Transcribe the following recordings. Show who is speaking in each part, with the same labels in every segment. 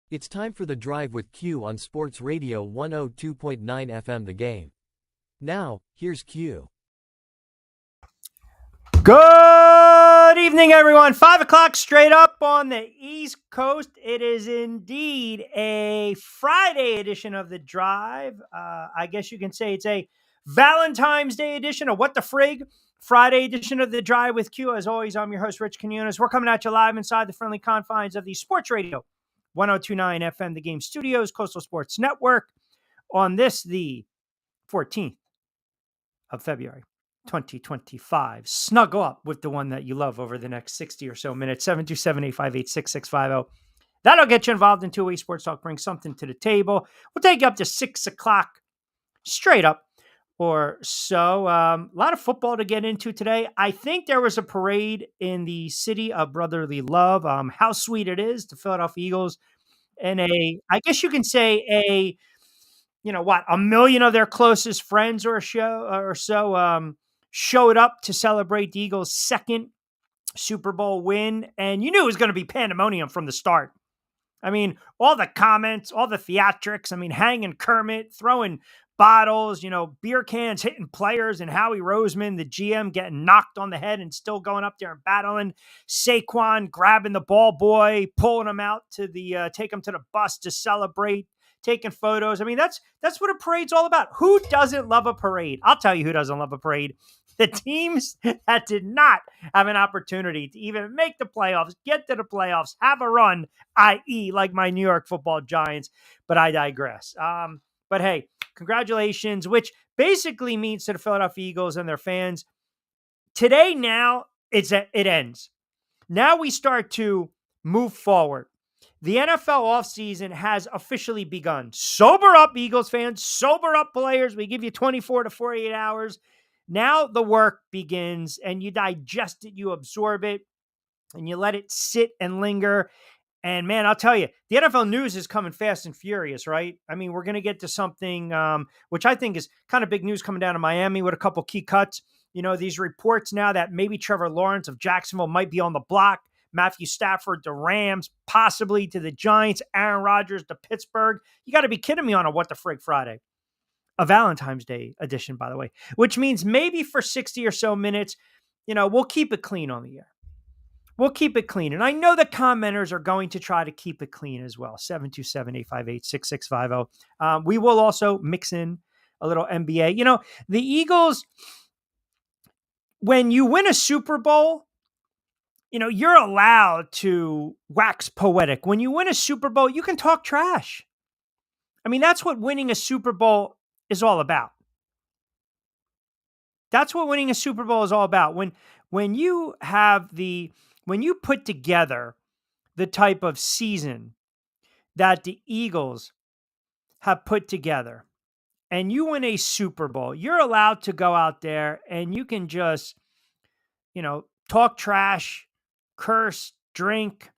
Speaker 1: It's time for The Drive with Q on Sports Radio 102.9 FM The Game. Now, here's Q.
Speaker 2: Good evening, everyone. 5 o'clock straight up on the East Coast. It is indeed a Friday edition of The Drive. I guess you can say it's a Valentine's Day edition of What the Frig? Friday edition of The Drive with Q. As always, I'm your host, Rich Quinones. We're coming at you live inside the friendly confines of the Sports Radio 102.9 FM The Game Studios, Coastal Sports Network, on this, the 14th of February. 2025. Snuggle up with the one that you love over the next 60 or so minutes. 727-858-6650. That'll get you involved in two-way sports talk. Bring something to the table. We'll take you up to 6 o'clock straight up or so. A lot of football to get into today. I think there was a parade in the city of brotherly love. How sweet it is, the Philadelphia Eagles, and I guess you can say a million of their closest friends or so showed up to celebrate the Eagles' second Super Bowl win. And you knew it was going to be pandemonium from the start. I mean, all the comments, all the theatrics, hanging Kermit, throwing bottles, beer cans, hitting players, and Howie Roseman, the GM, getting knocked on the head and still going up there and battling. Saquon grabbing the ball boy, pulling him out to take him to the bus to celebrate, taking photos. That's what a parade's all about. Who doesn't love a parade? I'll tell you who doesn't love a parade. The teams that did not have an opportunity to even make the playoffs, get to the playoffs, have a run, i.e. like my New York Football Giants. But I digress. But hey, congratulations, which basically means to the Philadelphia Eagles and their fans, today now it ends. Now we start to move forward. The NFL offseason has officially begun. Sober up, Eagles fans. Sober up, players. We give you 24 to 48 hours. Now the work begins, and you digest it, you absorb it, and you let it sit and linger. And man, I'll tell you, the NFL news is coming fast and furious, right? We're going to get to something which I think is kind of big news coming down to Miami with a couple key cuts. These reports now that maybe Trevor Lawrence of Jacksonville might be on the block. Matthew Stafford to Rams, possibly to the Giants, Aaron Rodgers to Pittsburgh. You got to be kidding me on a What the Frig Friday. A Valentine's Day edition, by the way, which means maybe for 60 or so minutes, we'll keep it clean on the air. We'll keep it clean. And I know the commenters are going to try to keep it clean as well. 727-858-6650. We will also mix in a little NBA. The Eagles, when you win a Super Bowl, you're allowed to wax poetic. When you win a Super Bowl, you can talk trash. That's what winning a Super Bowl is all about. That's what winning a Super Bowl is all about. When you put together the type of season that the Eagles have put together and you win a Super Bowl, you're allowed to go out there and you can just, talk trash, curse, drink,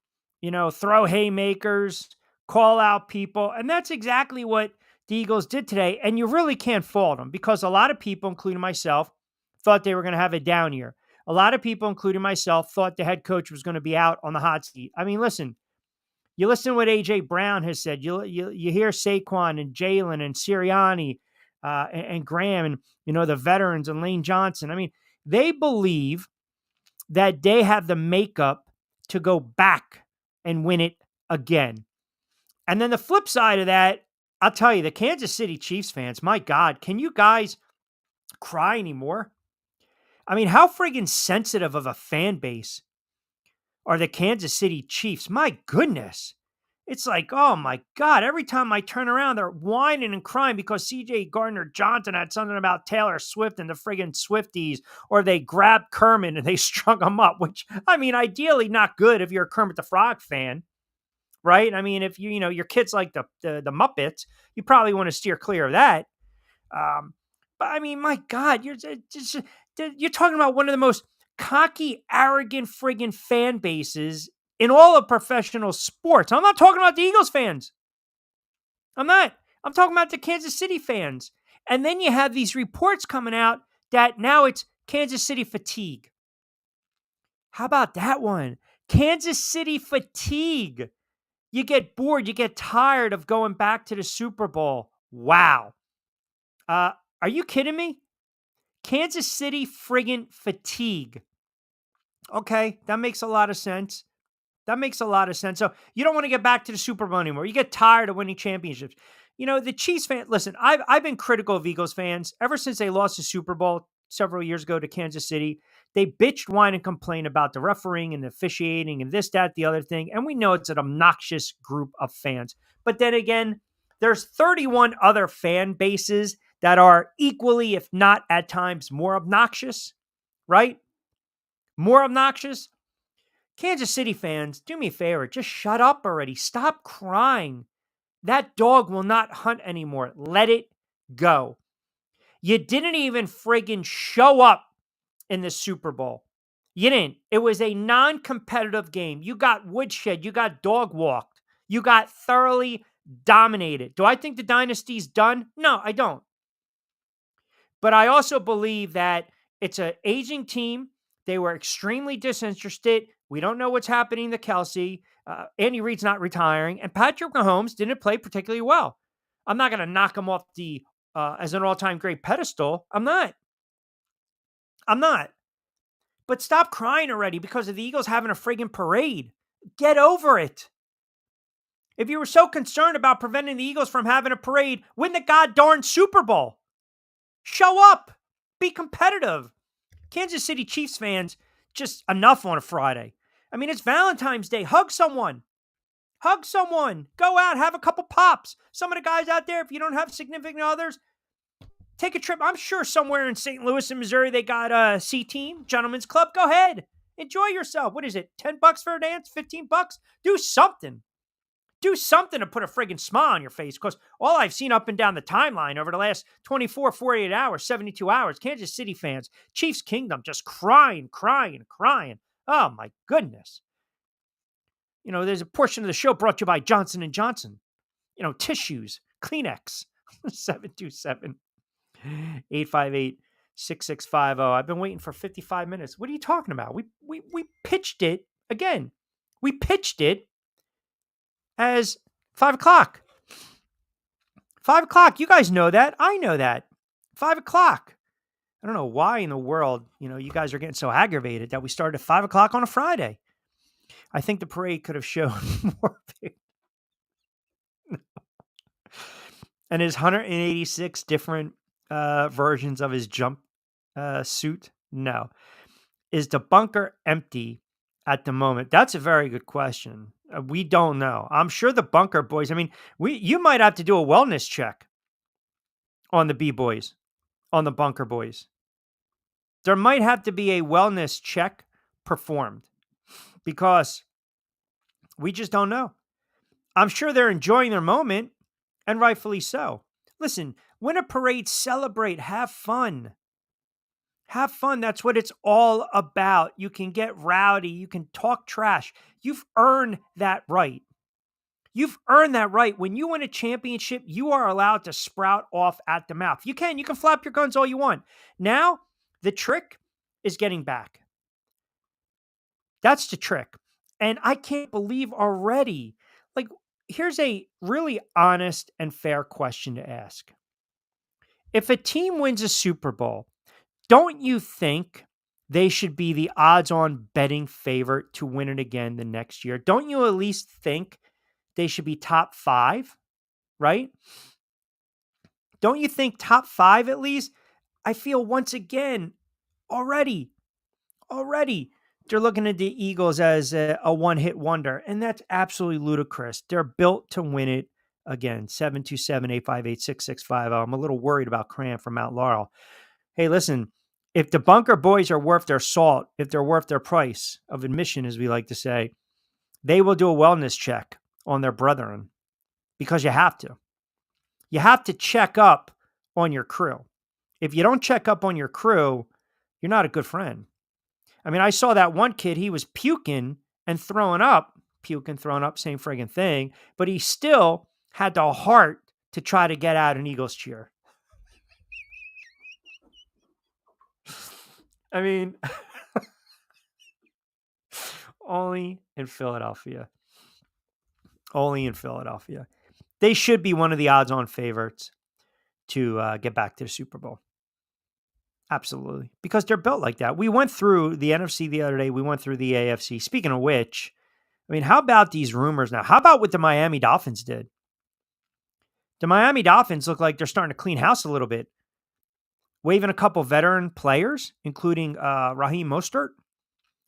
Speaker 2: throw haymakers, call out people. And that's exactly what the Eagles did today. And you really can't fault them because a lot of people, including myself, thought they were going to have a down year. A lot of people, including myself, thought the head coach was going to be out on the hot seat. Listen, you listen to what A.J. Brown has said. You hear Saquon and Jalen and Sirianni and Graham and, the veterans and Lane Johnson. They believe that they have the makeup to go back and win it again. And then the flip side of that, I'll tell you, the Kansas City Chiefs fans, my God, can you guys cry anymore? How friggin' sensitive of a fan base are the Kansas City Chiefs? My goodness. It's like, oh my God, every time I turn around, they're whining and crying because C.J. Gardner-Johnson had something about Taylor Swift and the friggin' Swifties, or they grabbed Kermit and they strung him up, which, ideally not good if you're a Kermit the Frog fan. Right? If your kids like the Muppets, you probably want to steer clear of that. But my God, you're talking about one of the most cocky, arrogant, friggin' fan bases in all of professional sports. I'm not talking about the Eagles fans. I'm not. I'm talking about the Kansas City fans. And then you have these reports coming out that now it's Kansas City fatigue. How about that one? Kansas City fatigue. You get bored. You get tired of going back to the Super Bowl. Wow. Are you kidding me? Kansas City friggin' fatigue. Okay, that makes a lot of sense. That makes a lot of sense. So you don't want to get back to the Super Bowl anymore. You get tired of winning championships. You know, the Chiefs fan, listen, I've been critical of Eagles fans ever since they lost the Super Bowl several years ago to Kansas City. They bitched, whine, and complain about the refereeing and the officiating and this, that, the other thing. And we know it's an obnoxious group of fans. But then again, there's 31 other fan bases that are equally, if not at times, more obnoxious, right? More obnoxious. Kansas City fans, do me a favor, just shut up already. Stop crying. That dog will not hunt anymore. Let it go. You didn't even friggin' show up in the Super Bowl. You didn't. It was a non-competitive game. You got woodshed. You got dog walked. You got thoroughly dominated. Do I think the dynasty's done? No, I don't. But I also believe that it's an aging team. They were extremely disinterested. We don't know what's happening to Kelsey. Andy Reid's not retiring. And Patrick Mahomes didn't play particularly well. I'm not going to knock him off the as an all-time great pedestal. I'm not. But stop crying already because of the Eagles having a friggin' parade. Get over it. If you were so concerned about preventing the Eagles from having a parade, win the goddamn Super Bowl. Show up. Be competitive. Kansas City Chiefs fans, just enough on a Friday. I mean, it's Valentine's Day. Hug someone. Hug someone. Go out, have a couple pops. Some of the guys out there, if you don't have significant others, take a trip. I'm sure somewhere in St. Louis in Missouri, they got a C-Team, Gentlemen's Club. Go ahead. Enjoy yourself. What is it? $10 for a dance? $15? Do something. Do something to put a friggin' smile on your face, because all I've seen up and down the timeline over the last 24, 48 hours, 72 hours, Kansas City fans, Chiefs Kingdom, just crying. Oh, my goodness. You know, there's a portion of the show brought to you by Johnson & Johnson. You know, tissues, Kleenex, 727-858-6650. I've been waiting for 55 minutes. What are you talking about? We pitched it again. We pitched it as 5 o'clock. 5 o'clock. You guys know that. I know that. 5 o'clock. I don't know why in the world, you know, you guys are getting so aggravated that we started at 5 o'clock on a Friday. I think the parade could have shown more. And his 186 different versions of his jump suit? No. Is the bunker empty at the moment? That's a very good question. We don't know. I'm sure the bunker boys, I mean, you might have to do a wellness check on the B-boys, on the bunker boys. There might have to be a wellness check performed because we just don't know. I'm sure they're enjoying their moment, and rightfully so. Listen, win a parade, celebrate, have fun. Have fun. That's what it's all about. You can get rowdy. You can talk trash. You've earned that right. You've earned that right. When you win a championship, you are allowed to sprout off at the mouth. You can flap your guns all you want. Now, the trick is getting back. That's the trick. And I can't believe already. Like, here's a really honest and fair question to ask. If a team wins a Super Bowl, don't you think they should be the odds-on betting favorite to win it again the next year? Don't you at least think they should be top 5, right? Don't you think top 5 at least? I feel once again, already, they're looking at the Eagles as a one-hit wonder, and that's absolutely ludicrous. They're built to win it again. 727-858-6650. I'm a little worried about Cram from Mount Laurel. Hey, listen, if the bunker boys are worth their salt, if they're worth their price of admission, as we like to say, they will do a wellness check on their brethren, because you have to. You have to check up on your crew. If you don't check up on your crew, you're not a good friend. I mean, I saw that one kid, he was puking and throwing up, same friggin' thing, but he still had the heart to try to get out an Eagles cheer. I mean, only in Philadelphia. Only in Philadelphia. They should be one of the odds-on favorites to get back to the Super Bowl. Absolutely. Because they're built like that. We went through the NFC the other day. We went through the AFC. Speaking of which, I mean, how about these rumors now? How about what the Miami Dolphins did? The Miami Dolphins look like they're starting to clean house a little bit, waving a couple veteran players, including Raheem Mostert,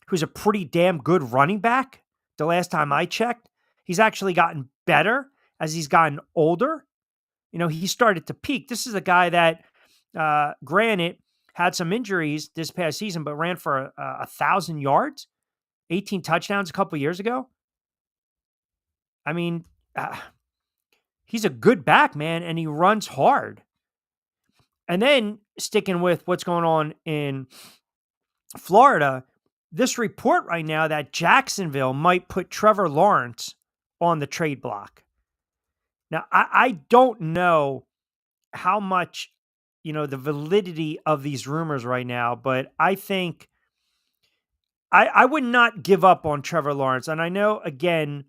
Speaker 2: who's a pretty damn good running back. The last time I checked, he's actually gotten better as he's gotten older. You know, he started to peak. This is a guy that, granted, had some injuries this past season, but ran for 1,000 yards, 18 touchdowns a couple years ago. I mean, he's a good back, man, and he runs hard. And then sticking with what's going on in Florida, this report right now that Jacksonville might put Trevor Lawrence on the trade block. Now, I don't know how much, the validity of these rumors right now, but I think I would not give up on Trevor Lawrence. And I know, again,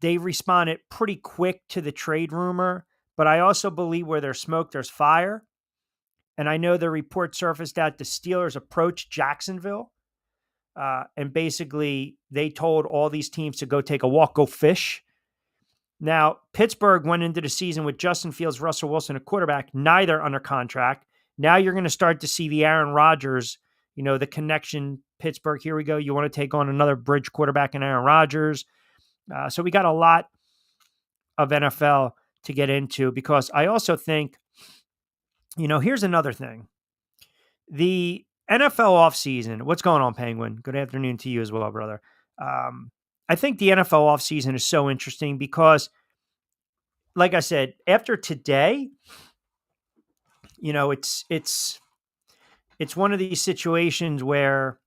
Speaker 2: they responded pretty quick to the trade rumor, but I also believe where there's smoke, there's fire. And I know the report surfaced that the Steelers approached Jacksonville, and basically they told all these teams to go take a walk, go fish. Now, Pittsburgh went into the season with Justin Fields, Russell Wilson, a quarterback, neither under contract. Now you're going to start to see the Aaron Rodgers, the connection. Pittsburgh, here we go. You want to take on another bridge quarterback in Aaron Rodgers. So we got a lot of NFL to get into, because I also think, here's another thing. The NFL offseason, what's going on, Penguin? Good afternoon to you as well, brother. I think the NFL offseason is so interesting because, like I said, after today, it's one of these situations where,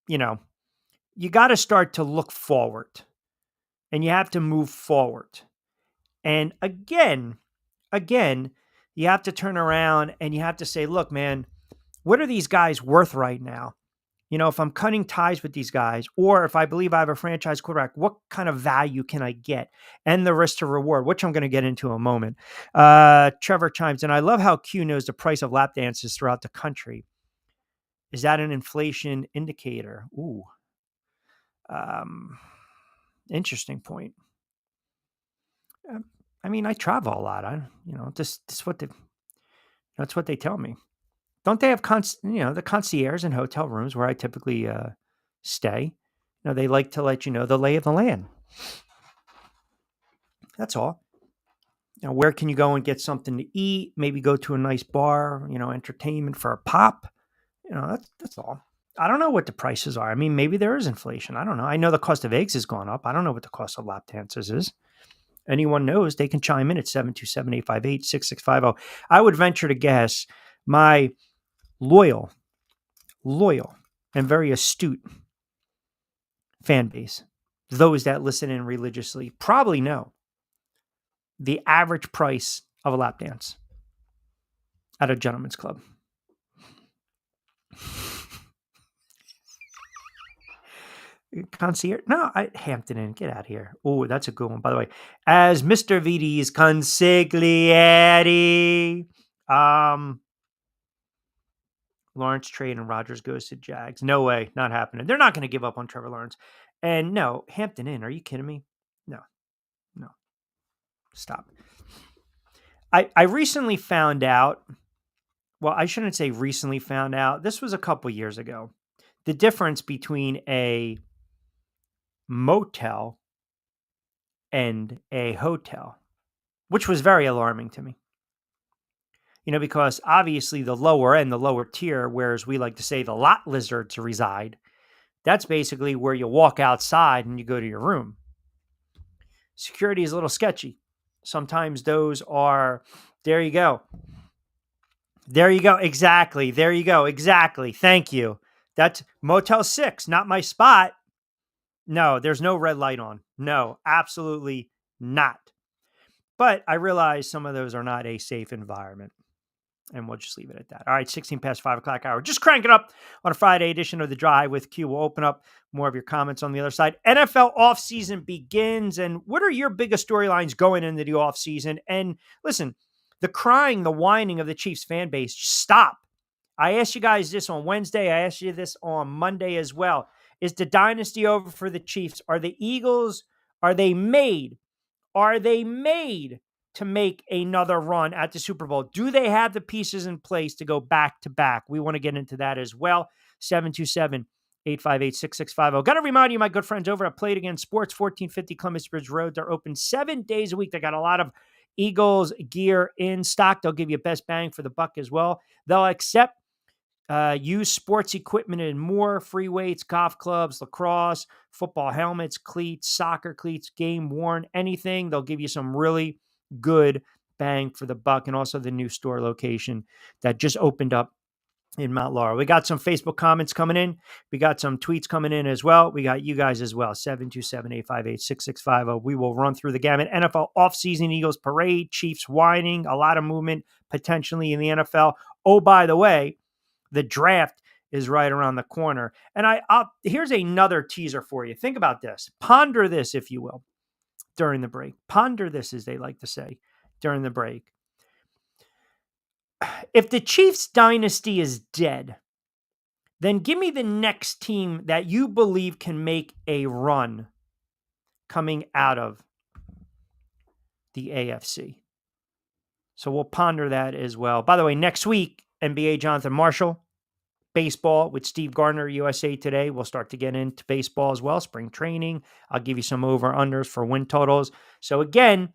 Speaker 2: you got to start to look forward, and you have to move forward. And again, you have to turn around and you have to say, look, man, what are these guys worth right now? If I'm cutting ties with these guys, or if I believe I have a franchise quarterback, what kind of value can I get? And the risk to reward, which I'm going to get into in a moment. Trevor chimes in. I love how Q knows the price of lap dances throughout the country. Is that an inflation indicator? Ooh. Interesting point. I mean, I travel a lot. This what that's what they tell me. Don't they have the concierge in hotel rooms where I typically stay? They like to let you know the lay of the land. That's all. Where can you go and get something to eat? Maybe go to a nice bar. Entertainment for a pop. That's all. I don't know what the prices are. I mean, maybe there is inflation. I don't know. I know the cost of eggs has gone up. I don't know what the cost of lap dances is. Anyone knows, they can chime in at 727-858-6650. I would venture to guess my loyal, and very astute fan base, those that listen in religiously, probably know the average price of a lap dance at a gentleman's club. Concierge? No, Hampton Inn. Get out of here. Oh, that's a good one, by the way. As Mr. Vidi's consigliere. Lawrence trade and Rodgers goes to Jags. No way. Not happening. They're not going to give up on Trevor Lawrence. And no, Hampton Inn. Are you kidding me? No. Stop. I recently found out. Well, I shouldn't say recently found out. This was a couple years ago. The difference between a motel and a hotel, which was very alarming to me. Because obviously the lower end, the lower tier, whereas we like to say the lot lizards reside, that's basically where you walk outside and you go to your room. Security is a little sketchy. Sometimes those are, there you go. Exactly. There you go. Exactly. Thank you. That's Motel 6, not my spot. No, there's no red light on. No, absolutely not. But I realize some of those are not a safe environment. And we'll just leave it at that. All right, 16 past 5 o'clock hour. Just crank it up on a Friday edition of The Drive with Q. We'll open up more of your comments on the other side. NFL offseason begins. And what are your biggest storylines going into the offseason? And listen, the crying, the whining of the Chiefs fan base, stop. I asked you guys this on Wednesday. I asked you this on Monday as well. Is the dynasty over for the Chiefs? Are the Eagles, are they made to make another run at the Super Bowl? Do they have the pieces in place to go back to back? We want to get into that as well. 727-858-6650. Got to remind you, my good friends over at Play It Again Sports, 1450 Columbus Bridge Road. They're open 7 days a week. They got a lot of Eagles gear in stock. They'll give you best bang for the buck as well. They'll accept used sports equipment and more, free weights, golf clubs, lacrosse, football helmets, cleats, soccer cleats, game worn, anything. They'll give you some really good bang for the buck. And also the new store location that just opened up in Mount Laurel. We got some Facebook comments coming in. We got some tweets coming in as well. We got you guys as well. 727-858-6650. We will run through the gamut. NFL offseason, Eagles parade, Chiefs whining, a lot of movement potentially in the NFL. Oh, by the way, the draft is right around the corner. And here's another teaser for you. Think about this. Ponder this, if you will, during the break. Ponder this, as they like to say, during the break. If the Chiefs dynasty is dead, then give me the next team that you believe can make a run coming out of the AFC. So we'll ponder that as well. By the way, next week, NBA Jonathan Marshall, baseball with Steve Gardner, USA Today. We'll start to get into baseball as well, spring training. I'll give you some over-unders for win totals. So again,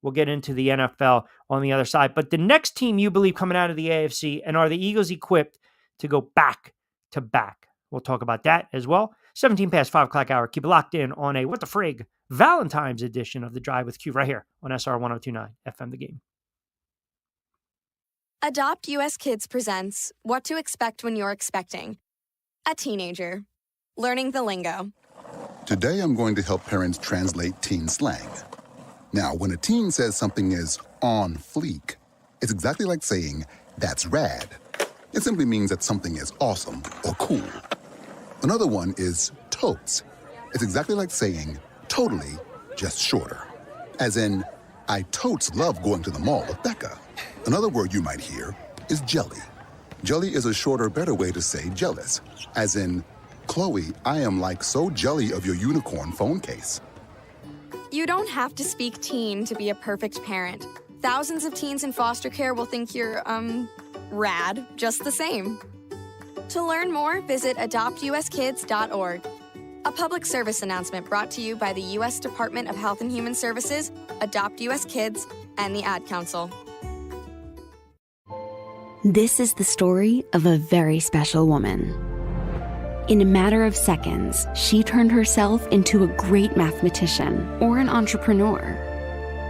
Speaker 2: we'll get into the NFL on the other side. But the next team you believe coming out of the AFC, and are the Eagles equipped to go back to back? We'll talk about that as well. 17 past 5 o'clock hour. Keep it locked in on a What the Frig Valentine's edition of The Drive with Q right here on SR 1029 FM The Game.
Speaker 3: Adopt US Kids presents What to Expect When You're Expecting. A teenager. Learning the lingo.
Speaker 4: Today I'm going to help parents translate teen slang. Now, when a teen says something is on fleek, it's exactly like saying, that's rad. It simply means that something is awesome or cool. Another one is totes. It's exactly like saying, totally, just shorter. As in, I totes love going to the mall with Becca. Another word you might hear is jelly. Jelly is a shorter, better way to say jealous. As in, Chloe, I am like so jelly of your unicorn phone case.
Speaker 3: You don't have to speak teen to be a perfect parent. Thousands of teens in foster care will think you're, rad just the same. To learn more, visit adoptuskids.org. A public service announcement brought to you by the U.S. Department of Health and Human Services, Adopt U.S. Kids, and the Ad Council.
Speaker 5: This is the story of a very special woman. In a matter of seconds, she turned herself into a great mathematician or an entrepreneur.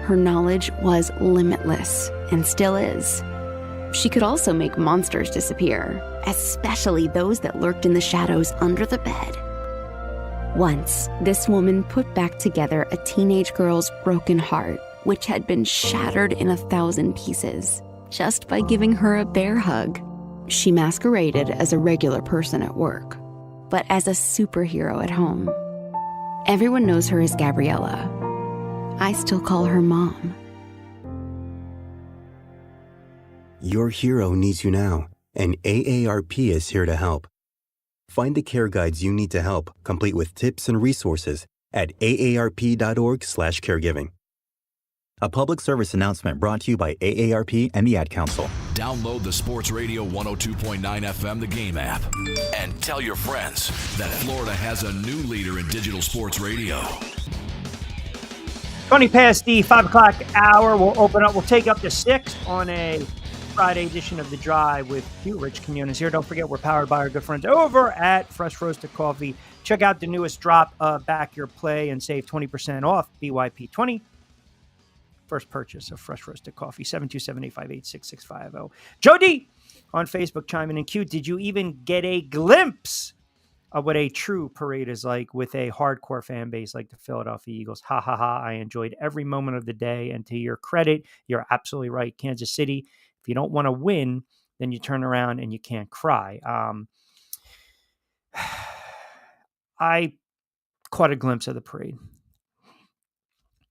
Speaker 5: Her knowledge was limitless and still is. She could also make monsters disappear, especially those that lurked in the shadows under the bed. Once, this woman put back together a teenage girl's broken heart, which had been shattered in 1,000 pieces, just by giving her a bear hug. She masqueraded as a regular person at work, but as a superhero at home. Everyone knows her as Gabriella. I still call her Mom.
Speaker 6: Your hero needs you now, and AARP is here to help. Find the care guides you need to help, complete with tips and resources at aarp.org/caregiving. A public service announcement brought to you by AARP and the Ad Council.
Speaker 7: Download the Sports Radio 102.9 FM The Game app and tell your friends that Florida has a new leader in digital sports radio.
Speaker 2: 20 past the 5 o'clock hour. We'll open up. We'll take up to 6 on a Friday edition of The Drive with Q. Rich Quinones here. Don't forget, we're powered by our good friends over at Fresh Roasted Coffee. Check out the newest drop of Back Your Play and save 20% off BYP20. First purchase of Fresh Roasted Coffee, 727-858-6650. Joe D on Facebook chiming in. Q, did you even get a glimpse of what a true parade is like with a hardcore fan base like the Philadelphia Eagles? Ha, ha, ha. I enjoyed every moment of the day. And to your credit, you're absolutely right. Kansas City, If you don't want to win, then you turn around and you can't cry. I caught a glimpse of the parade,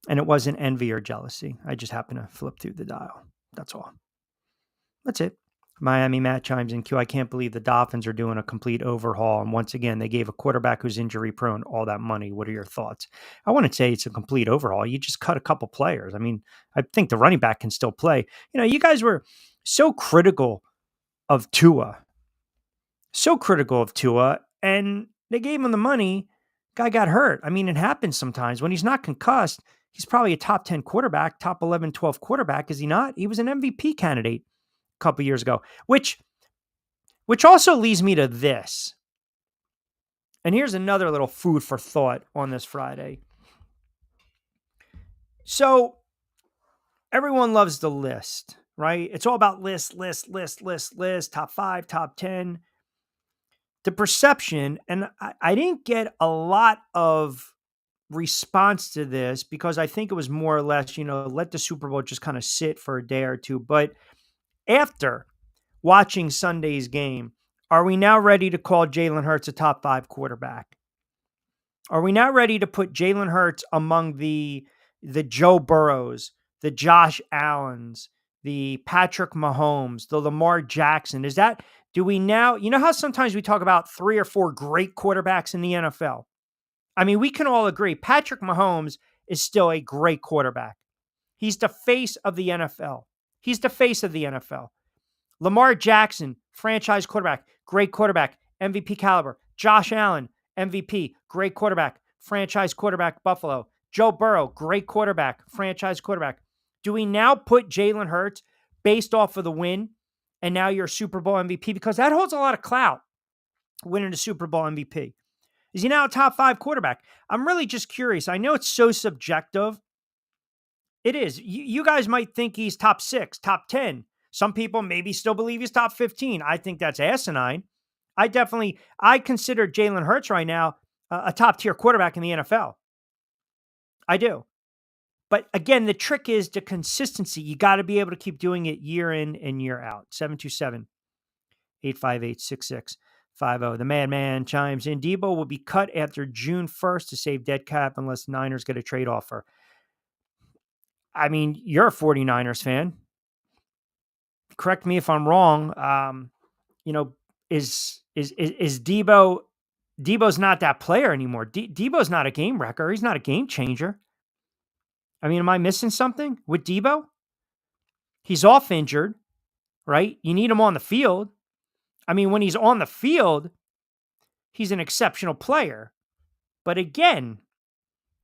Speaker 2: and it wasn't envy or jealousy. I just happened to flip through the dial. That's all. That's it. Miami Matt chimes in, Q, I can't believe the Dolphins are doing a complete overhaul. And once again, they gave a quarterback who's injury prone all that money. What are your thoughts? I wouldn't say it's a complete overhaul. You just cut a couple players. I mean, I think the running back can still play. You know, you guys were so critical of Tua. And they gave him the money. Guy got hurt. I mean, it happens sometimes. When he's not concussed, he's probably a top 10 quarterback, top 11, 12 quarterback. Is he not? He was an MVP candidate couple years ago, which also leads me to this. And here's another little food for thought on this Friday. So everyone loves the list, right? It's all about list, top 5, top 10. The perception, and I didn't get a lot of response to this because I think it was more or less, let the Super Bowl just kind of sit for a day or two. But after watching Sunday's game, are we now ready to call Jalen Hurts a top 5 quarterback? Are we now ready to put Jalen Hurts among the Joe Burrows, the Josh Allens, the Patrick Mahomes, the Lamar Jackson? Do we now, how sometimes we talk about 3 or 4 great quarterbacks in the NFL? I mean, we can all agree Patrick Mahomes is still a great quarterback. He's the face of the NFL. Lamar Jackson, franchise quarterback, great quarterback, MVP caliber. Josh Allen, MVP, great quarterback, franchise quarterback, Buffalo. Joe Burrow, great quarterback, franchise quarterback. Do we now put Jalen Hurts based off of the win and now you're Super Bowl MVP? Because that holds a lot of clout, winning the Super Bowl MVP. Is he now a top 5 quarterback? I'm really just curious. I know it's so subjective. It is. You guys might think he's top 6, top 10. Some people maybe still believe he's top 15. I think that's asinine. I consider Jalen Hurts right now a top tier quarterback in the NFL. I do. But again, the trick is the consistency. You got to be able to keep doing it year in and year out. 727-858-6650. The madman chimes in. Debo will be cut after June 1st to save dead cap unless Niners get a trade offer. I mean, you're a 49ers fan. Correct me if I'm wrong. Is Debo? Debo's not that player anymore. Debo's not a game wrecker. He's not a game changer. I mean, am I missing something with Debo? He's off injured, right? You need him on the field. I mean, when he's on the field, he's an exceptional player. But again,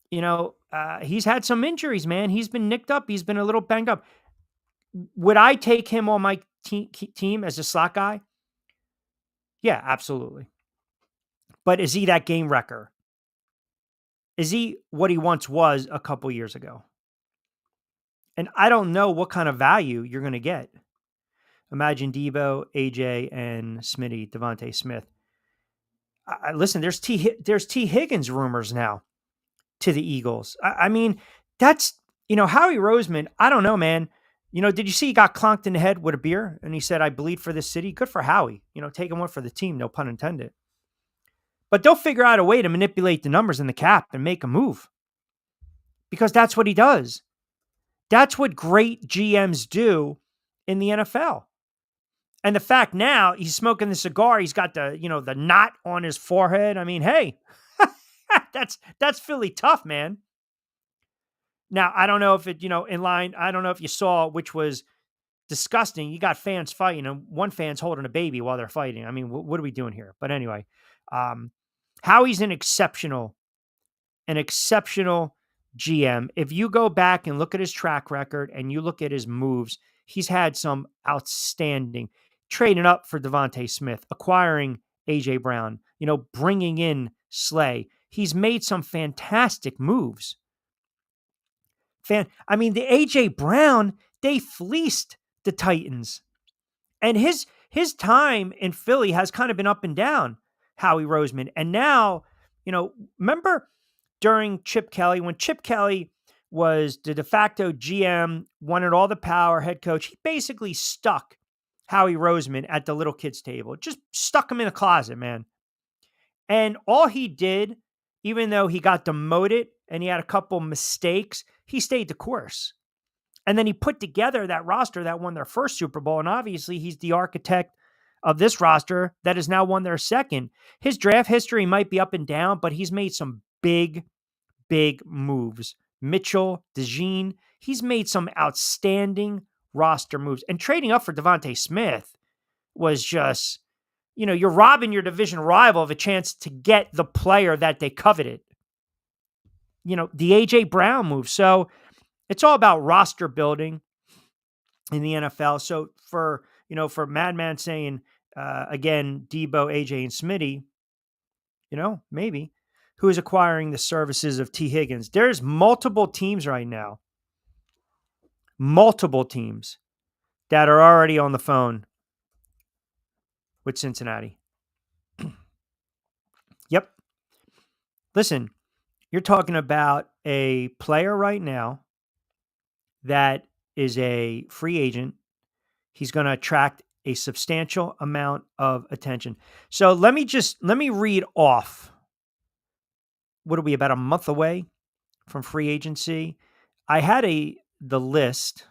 Speaker 2: he's had some injuries, man. He's been nicked up. He's been a little banged up. Would I take him on my team as a slot guy? Yeah, absolutely. But is he that game wrecker? Is he what he once was a couple years ago? And I don't know what kind of value you're going to get. Imagine Debo, AJ, and Smitty, Devontae Smith. Listen, there's T. Higgins rumors now to the Eagles. I mean, that's, Howie Roseman, I don't know, man. Did you see he got clonked in the head with a beer? And he said, I bleed for this city. Good for Howie. Taking one for the team, no pun intended. But they'll figure out a way to manipulate the numbers in the cap and make a move. Because that's what he does. That's what great GMs do in the NFL. And the fact now he's smoking the cigar, he's got the knot on his forehead. I mean, hey, that's Philly tough, man. Now, I don't know if it, in line, I don't know if you saw, which was disgusting. You got fans fighting and one fan's holding a baby while they're fighting. I mean, what are we doing here? But anyway, Howie's an exceptional GM. If you go back and look at his track record and you look at his moves, he's had some outstanding trading up for Devontae Smith, acquiring AJ Brown, bringing in Slay. He's made some fantastic moves. The AJ Brown, they fleeced the Titans. And his time in Philly has kind of been up and down, Howie Roseman. And now, remember during Chip Kelly, when Chip Kelly was the de facto GM, wanted all the power, head coach. He basically stuck Howie Roseman at the little kids table, just stuck him in a closet, man. And all he did, even though he got demoted and he had a couple mistakes, he stayed the course. And then he put together that roster that won their first Super Bowl. And obviously, he's the architect of this roster that has now won their second. His draft history might be up and down, but he's made some big moves. Mitchell, DeJean, he's made some outstanding roster moves. And trading up for Devontae Smith was just, you're robbing your division rival of a chance to get the player that they coveted. The A.J. Brown move. So it's all about roster building in the NFL. So for Madman saying, again, Debo, A.J., and Smitty, maybe, who is acquiring the services of T. Higgins. There's multiple teams right now, that are already on the phone with Cincinnati. Yep. Listen, you're talking about a player right now that is a free agent. He's going to attract a substantial amount of attention. So let me read off. What are we, about a month away from free agency? I had the list,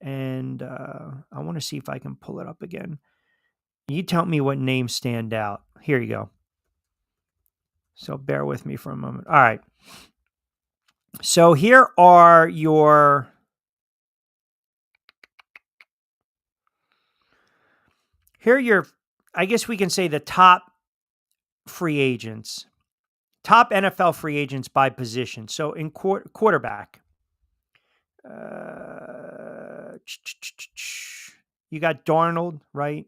Speaker 2: and I want to see if I can pull it up again. You tell me what names stand out. Here you go. So bear with me for a moment. All right. So here are I guess we can say the top free agents, top NFL free agents by position. So in quarterback, you got Darnold, right?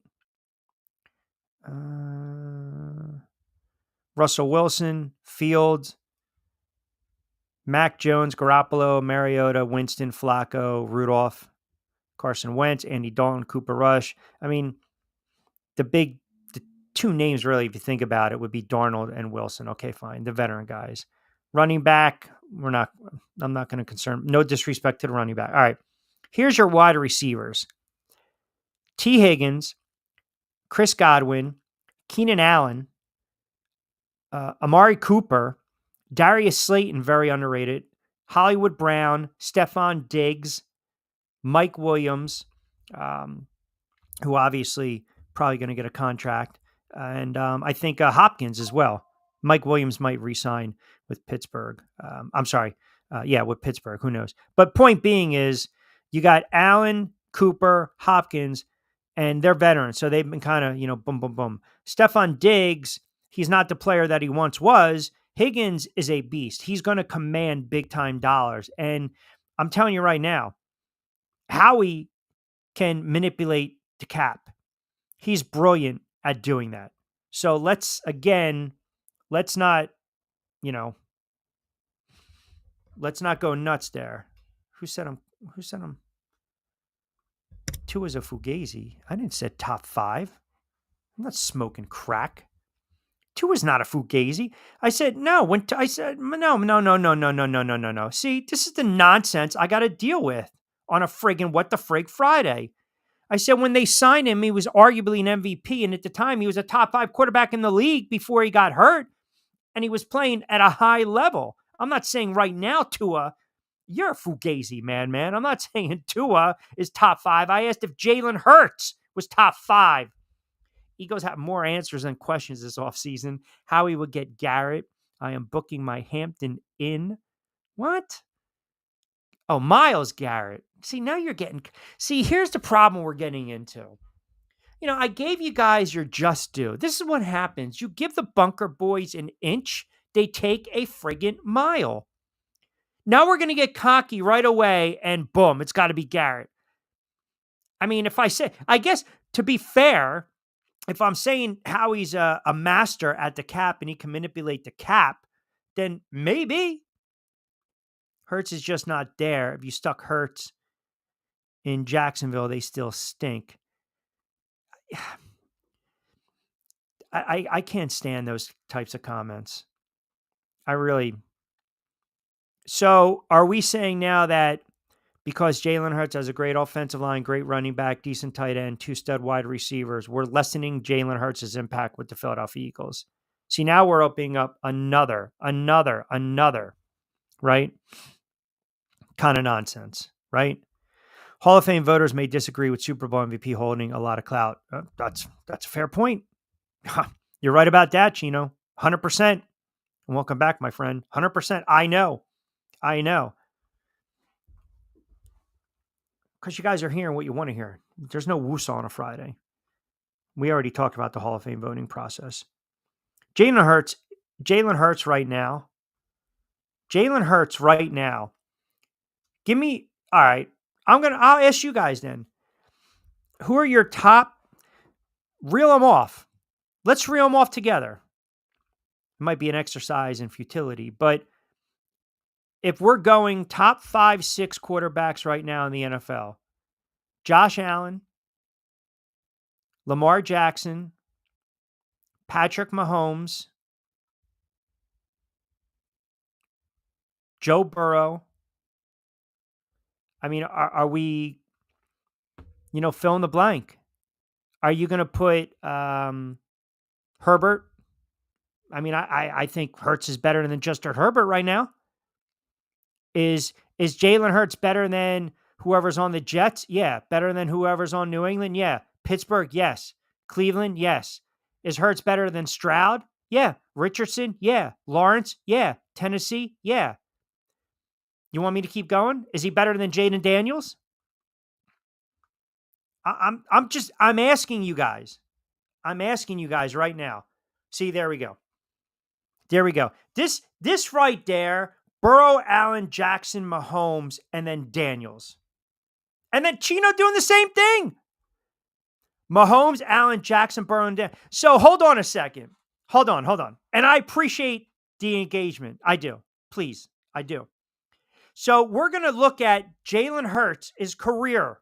Speaker 2: Russell Wilson, Fields, Mac Jones, Garoppolo, Mariota, Winston, Flacco, Rudolph, Carson Wentz, Andy Dalton, Cooper Rush. I mean, the two names really, if you think about it, would be Darnold and Wilson. Okay, fine. The veteran guys. Running back, I'm not going to concern. No disrespect to the running back. All right. Here's your wide receivers. T. Higgins, Chris Godwin, Keenan Allen, Amari Cooper, Darius Slayton, very underrated, Hollywood Brown, Stephon Diggs, Mike Williams, who obviously probably going to get a contract, and I think Hopkins as well. Mike Williams might re-sign with Pittsburgh. With Pittsburgh. Who knows? But point being is you got Allen, Cooper, Hopkins, and they're veterans. So they've been kind of, boom, boom, boom. Stephon Diggs, he's not the player that he once was. Higgins is a beast. He's going to command big-time dollars. And I'm telling you right now, Howie can manipulate the cap. He's brilliant at doing that. So let's not go nuts there. Who said him? Tua's a Fugazi. I didn't say top 5. I'm not smoking crack. Tua's not a Fugazi. I said no. No. See, this is the nonsense I got to deal with on a friggin' What the Frig Friday. I said when they signed him, he was arguably an MVP, and at the time, he was a top 5 quarterback in the league before he got hurt, and he was playing at a high level. I'm not saying right now, Tua, you're a Fugazi, man. I'm not saying Tua is top 5. I asked if Jalen Hurts was top 5. Eagles have more answers than questions this offseason. How he would get Garrett. I am booking my Hampton Inn. What? Oh, Myles Garrett. See, now you're getting... See, here's the problem we're getting into. I gave you guys your just due. This is what happens. You give the Bunker Boys an inch, they take a friggin' mile. Now we're going to get cocky right away, and boom, it's got to be Garrett. I mean, I guess, to be fair, if I'm saying Howie's a master at the cap and he can manipulate the cap, then maybe Hurts is just not there. If you stuck Hurts in Jacksonville, they still stink. I can't stand those types of comments. I really, So are we saying now that because Jalen Hurts has a great offensive line, great running back, decent tight end, 2 stud wide receivers, we're lessening Jalen Hurts' impact with the Philadelphia Eagles? See, now we're opening up another, right? Kind of nonsense, right? Hall of Fame voters may disagree with Super Bowl MVP holding a lot of clout. That's a fair point. You're right about that, Chino. 100%. And welcome back, my friend. 100%. I know. Because you guys are hearing what you want to hear. There's no woosah on a Friday. We already talked about the Hall of Fame voting process. Jalen Hurts right now. Give me, all right. I'll ask you guys then. Who are your top? Reel them off. Let's reel them off together. It might be an exercise in futility, but if we're going top 5, 6 quarterbacks right now in the NFL, Josh Allen, Lamar Jackson, Patrick Mahomes, Joe Burrow. I mean, are we, fill in the blank? Are you going to put Herbert? I mean, I think Hurts is better than just Herbert right now. Is Jalen Hurts better than whoever's on the Jets? Yeah. Better than whoever's on New England? Yeah. Pittsburgh? Yes. Cleveland? Yes. Is Hurts better than Stroud? Yeah. Richardson? Yeah. Lawrence? Yeah. Tennessee? Yeah. You want me to keep going? Is he better than Jaden Daniels? I'm asking you guys. I'm asking you guys right now. See, there we go. This right there, Burrow, Allen, Jackson, Mahomes, and then Daniels. And then Chino doing the same thing. Mahomes, Allen, Jackson, Burrow, and Daniels. So hold on a second. Hold on. And I appreciate the engagement. I do. Please, I do. So we're going to look at Jalen Hurts' career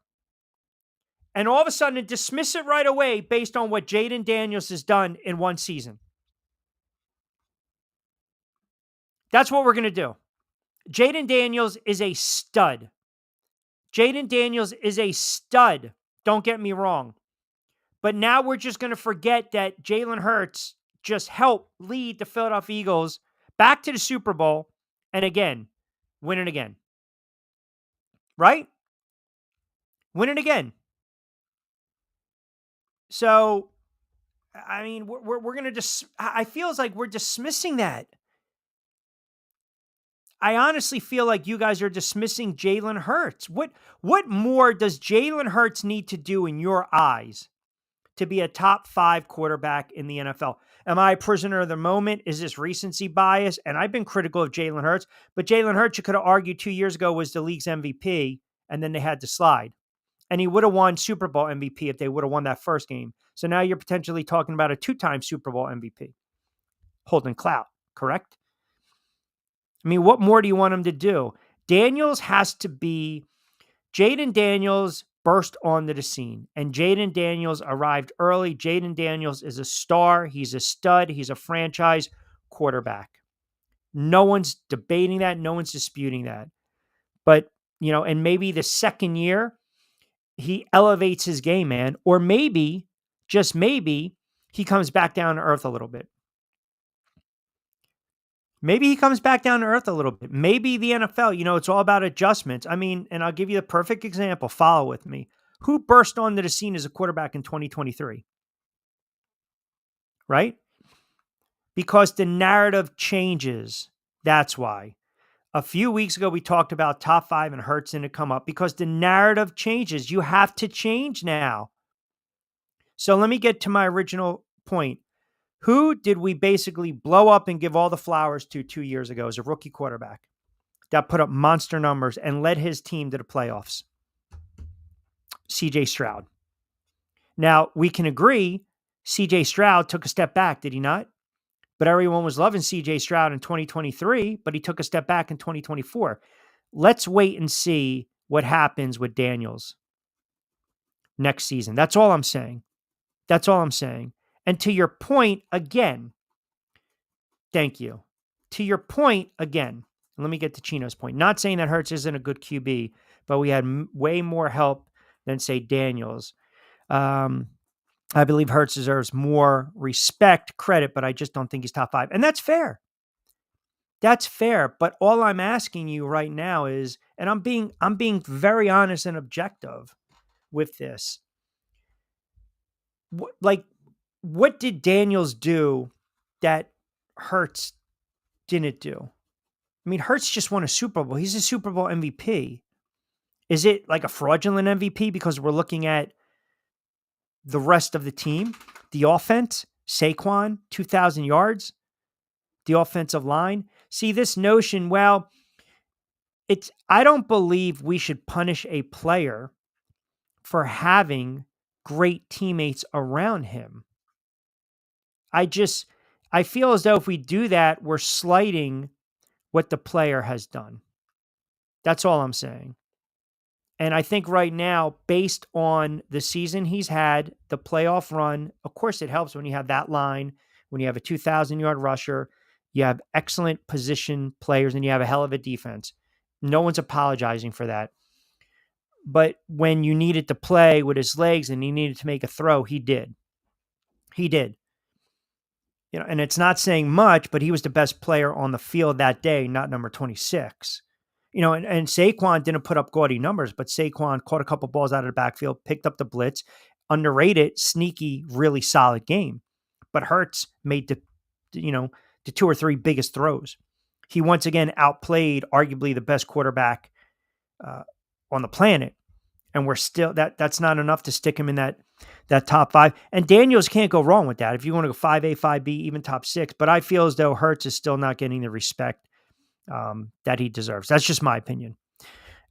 Speaker 2: and all of a sudden dismiss it right away based on what Jaden Daniels has done in one season. That's what we're going to do. Jaden Daniels is a stud. Don't get me wrong. But now we're just going to forget that Jalen Hurts just helped lead the Philadelphia Eagles back to the Super Bowl and again, win it again. Right? Win it again. So, I mean, we're going to I feel like we're dismissing that. I honestly feel like you guys are dismissing Jalen Hurts. What more does Jalen Hurts need to do in your eyes to be a top 5 quarterback in the NFL? Am I a prisoner of the moment? Is this recency bias? And I've been critical of Jalen Hurts, but Jalen Hurts, you could have argued 2 years ago was the league's MVP, and then they had to slide. And he would have won Super Bowl MVP if they would have won that first game. So now you're potentially talking about a 2-time Super Bowl MVP. Holding clout, correct? I mean, what more do you want him to do? Jaden Daniels burst onto the scene, and Jaden Daniels arrived early. Jaden Daniels is a star. He's a stud. He's a franchise quarterback. No one's debating that. No one's disputing that. But, and maybe the second year, he elevates his game, man. Or maybe, just maybe, he comes back down to earth a little bit. Maybe he comes back down to earth a little bit. Maybe the NFL, it's all about adjustments. I mean, and I'll give you the perfect example. Follow with me. Who burst onto the scene as a quarterback in 2023? Right? Because the narrative changes. That's why. A few weeks ago, we talked about top 5 and Hurts didn't come up because the narrative changes. You have to change now. So let me get to my original point. Who did we basically blow up and give all the flowers to 2 years ago as a rookie quarterback that put up monster numbers and led his team to the playoffs? CJ Stroud. Now, we can agree CJ Stroud took a step back, did he not? But everyone was loving CJ Stroud in 2023, but he took a step back in 2024. Let's wait and see what happens with Daniels next season. That's all I'm saying. And to your point again, thank you. To your point again, And let me get to Chino's point. Not saying that Hurts isn't a good QB, but we had way more help than, say, Daniels. I believe Hurts deserves more respect, credit, but I just don't think he's top 5. And that's fair. That's fair. But all I'm asking you right now is, and I'm being very honest and objective with this. What did Daniels do that Hurts didn't do? I mean, Hurts just won a Super Bowl. He's a Super Bowl MVP. Is it like a fraudulent MVP because we're looking at the rest of the team, the offense, Saquon, 2,000 yards, the offensive line? See, this notion, well, I don't believe we should punish a player for having great teammates around him. I feel as though if we do that, we're slighting what the player has done. That's all I'm saying. And I think right now, based on the season he's had, the playoff run, of course it helps when you have that line, when you have a 2,000-yard rusher, you have excellent position players, and you have a hell of a defense. No one's apologizing for that. But when you needed to play with his legs and he needed to make a throw, he did. He did. You know, and it's not saying much, but he was the best player on the field that day, not number 26. You know, and Saquon didn't put up gaudy numbers, but Saquon caught a couple balls out of the backfield, picked up the blitz, underrated, sneaky, really solid game. But Hurts made the 2 or 3 biggest throws. He once again outplayed arguably the best quarterback on the planet. And we're still, that's not enough to stick him in that top 5. And Daniels can't go wrong with that. If you want to go 5A, 5B, even top 6. But I feel as though Hurts is still not getting the respect that he deserves. That's just my opinion.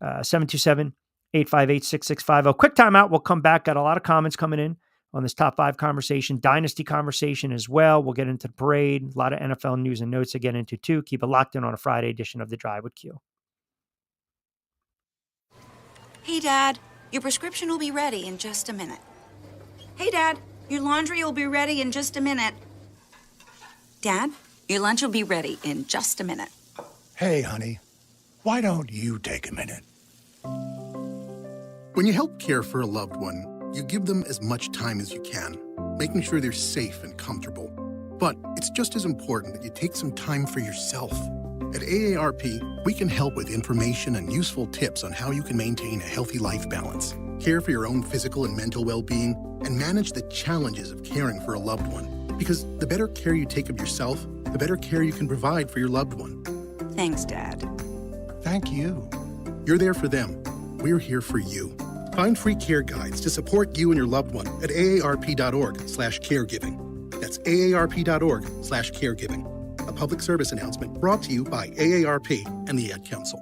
Speaker 2: 727-858-6650. Quick timeout. We'll come back. Got a lot of comments coming in on this top 5 conversation, dynasty conversation as well. We'll get into the parade. A lot of NFL news and notes to get into too. Keep it locked in on a Friday edition of The Drive with Q.
Speaker 8: Hey, Dad, your prescription will be ready in just a minute. Hey, Dad, your laundry will be ready in just a minute. Dad, your lunch will be ready in just a minute.
Speaker 9: Hey, honey, why don't you take a minute?
Speaker 10: When you help care for a loved one, you give them as much time as you can, making sure they're safe and comfortable. But it's just as important that you take some time for yourself. At AARP, we can help with information and useful tips on how you can maintain a healthy life balance, care for your own physical and mental well-being, and manage the challenges of caring for a loved one. Because the better care you take of yourself, the better care you can provide for your loved one.
Speaker 8: Thanks, Dad.
Speaker 9: Thank you.
Speaker 10: You're there for them. We're here for you. Find free care guides to support you and your loved one at aarp.org/caregiving. That's aarp.org/caregiving. A public service announcement brought to you by AARP and the Ad Council.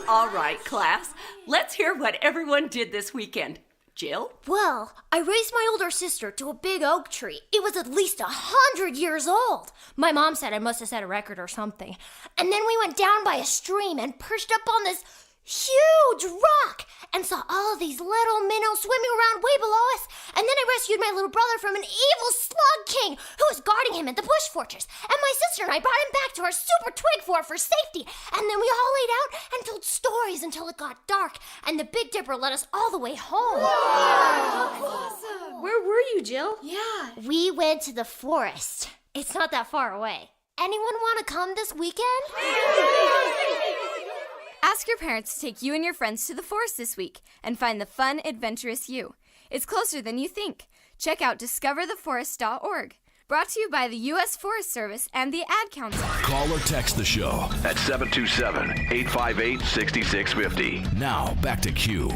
Speaker 11: All right, class. Let's hear what everyone did this weekend. Jill?
Speaker 12: Well, I raised my older sister to a big oak tree. It was at least 100 years old. My mom said I must have set a record or something. And then we went down by a stream and perched up on this huge rock and saw all these little minnows swimming around way below us. And then I rescued my little brother from an evil slug king who was guarding him at the bush fortress. And my sister and I brought him back to our super twig fort for safety. And then we all laid out and told stories until it got dark. And the Big Dipper led us all the way home.
Speaker 13: Awesome. Where were you, Jill?
Speaker 12: Yeah. We went to the forest. It's not that far away. Anyone want to come this weekend?
Speaker 3: Ask your parents to take you and your friends to the forest this week and find the fun, adventurous you. It's closer than you think. Check out discovertheforest.org. Brought to you by the U.S. Forest Service and the Ad Council.
Speaker 7: Call or text the show at 727-858-6650. Now, back to Q.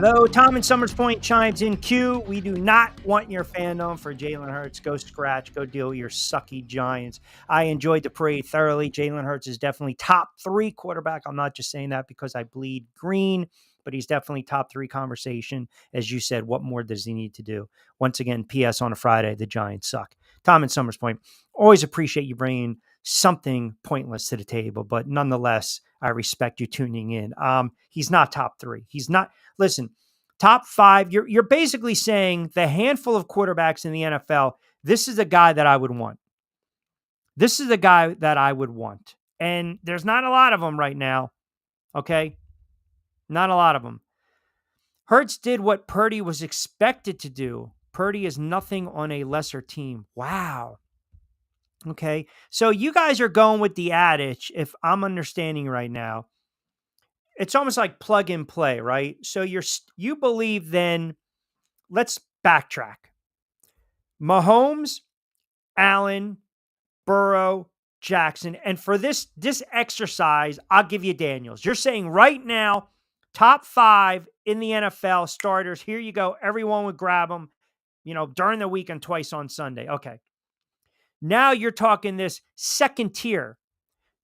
Speaker 2: Hello, Tom in Summers Point chimes in. Q, we do not want your fandom for Jalen Hurts. Go scratch. Go deal with your sucky Giants. I enjoyed the parade thoroughly. Jalen Hurts is definitely top 3 quarterback. I'm not just saying that because I bleed green, but he's definitely top 3 conversation. As you said, what more does he need to do? Once again, P.S. on a Friday, the Giants suck. Tom in Summers Point, always appreciate you bringing something pointless to the table, but nonetheless, I respect you tuning in. He's not top 3. He's not. Listen, top 5. You're basically saying the handful of quarterbacks in the NFL, this is the guy that I would want. This is the guy that I would want. And there's not a lot of them right now. Okay? Not a lot of them. Hurts did what Purdy was expected to do. Purdy is nothing on a lesser team. Wow. Okay. So you guys are going with the adage, if I'm understanding right now, it's almost like plug and play, right? So you believe then, let's backtrack. Mahomes, Allen, Burrow, Jackson. And for this exercise, I'll give you Daniels. You're saying right now, top 5 in the NFL starters. Here you go. Everyone would grab them, during the week and twice on Sunday. Okay. Now you're talking this second tier,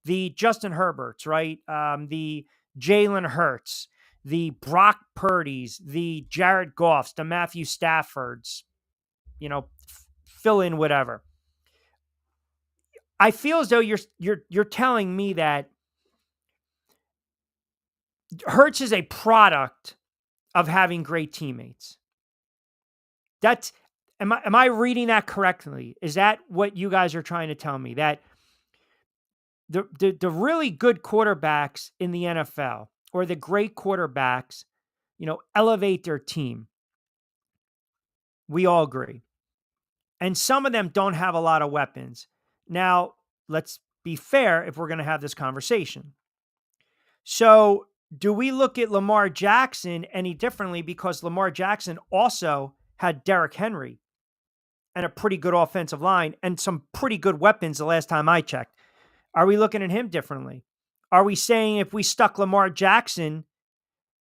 Speaker 2: the Justin Herberts, right? The Jalen Hurts, the Brock Purdy's, the Jared Goffs, the Matthew Staffords, fill in whatever. I feel as though you're telling me that Hurts is a product of having great teammates. Am I reading that correctly? Is that what you guys are trying to tell me? That the really good quarterbacks in the NFL, or the great quarterbacks, elevate their team. We all agree. And some of them don't have a lot of weapons. Now, let's be fair if we're going to have this conversation. So, do we look at Lamar Jackson any differently because Lamar Jackson also had Derrick Henry and a pretty good offensive line and some pretty good weapons the last time I checked? Are we looking at him differently? Are we saying if we stuck Lamar Jackson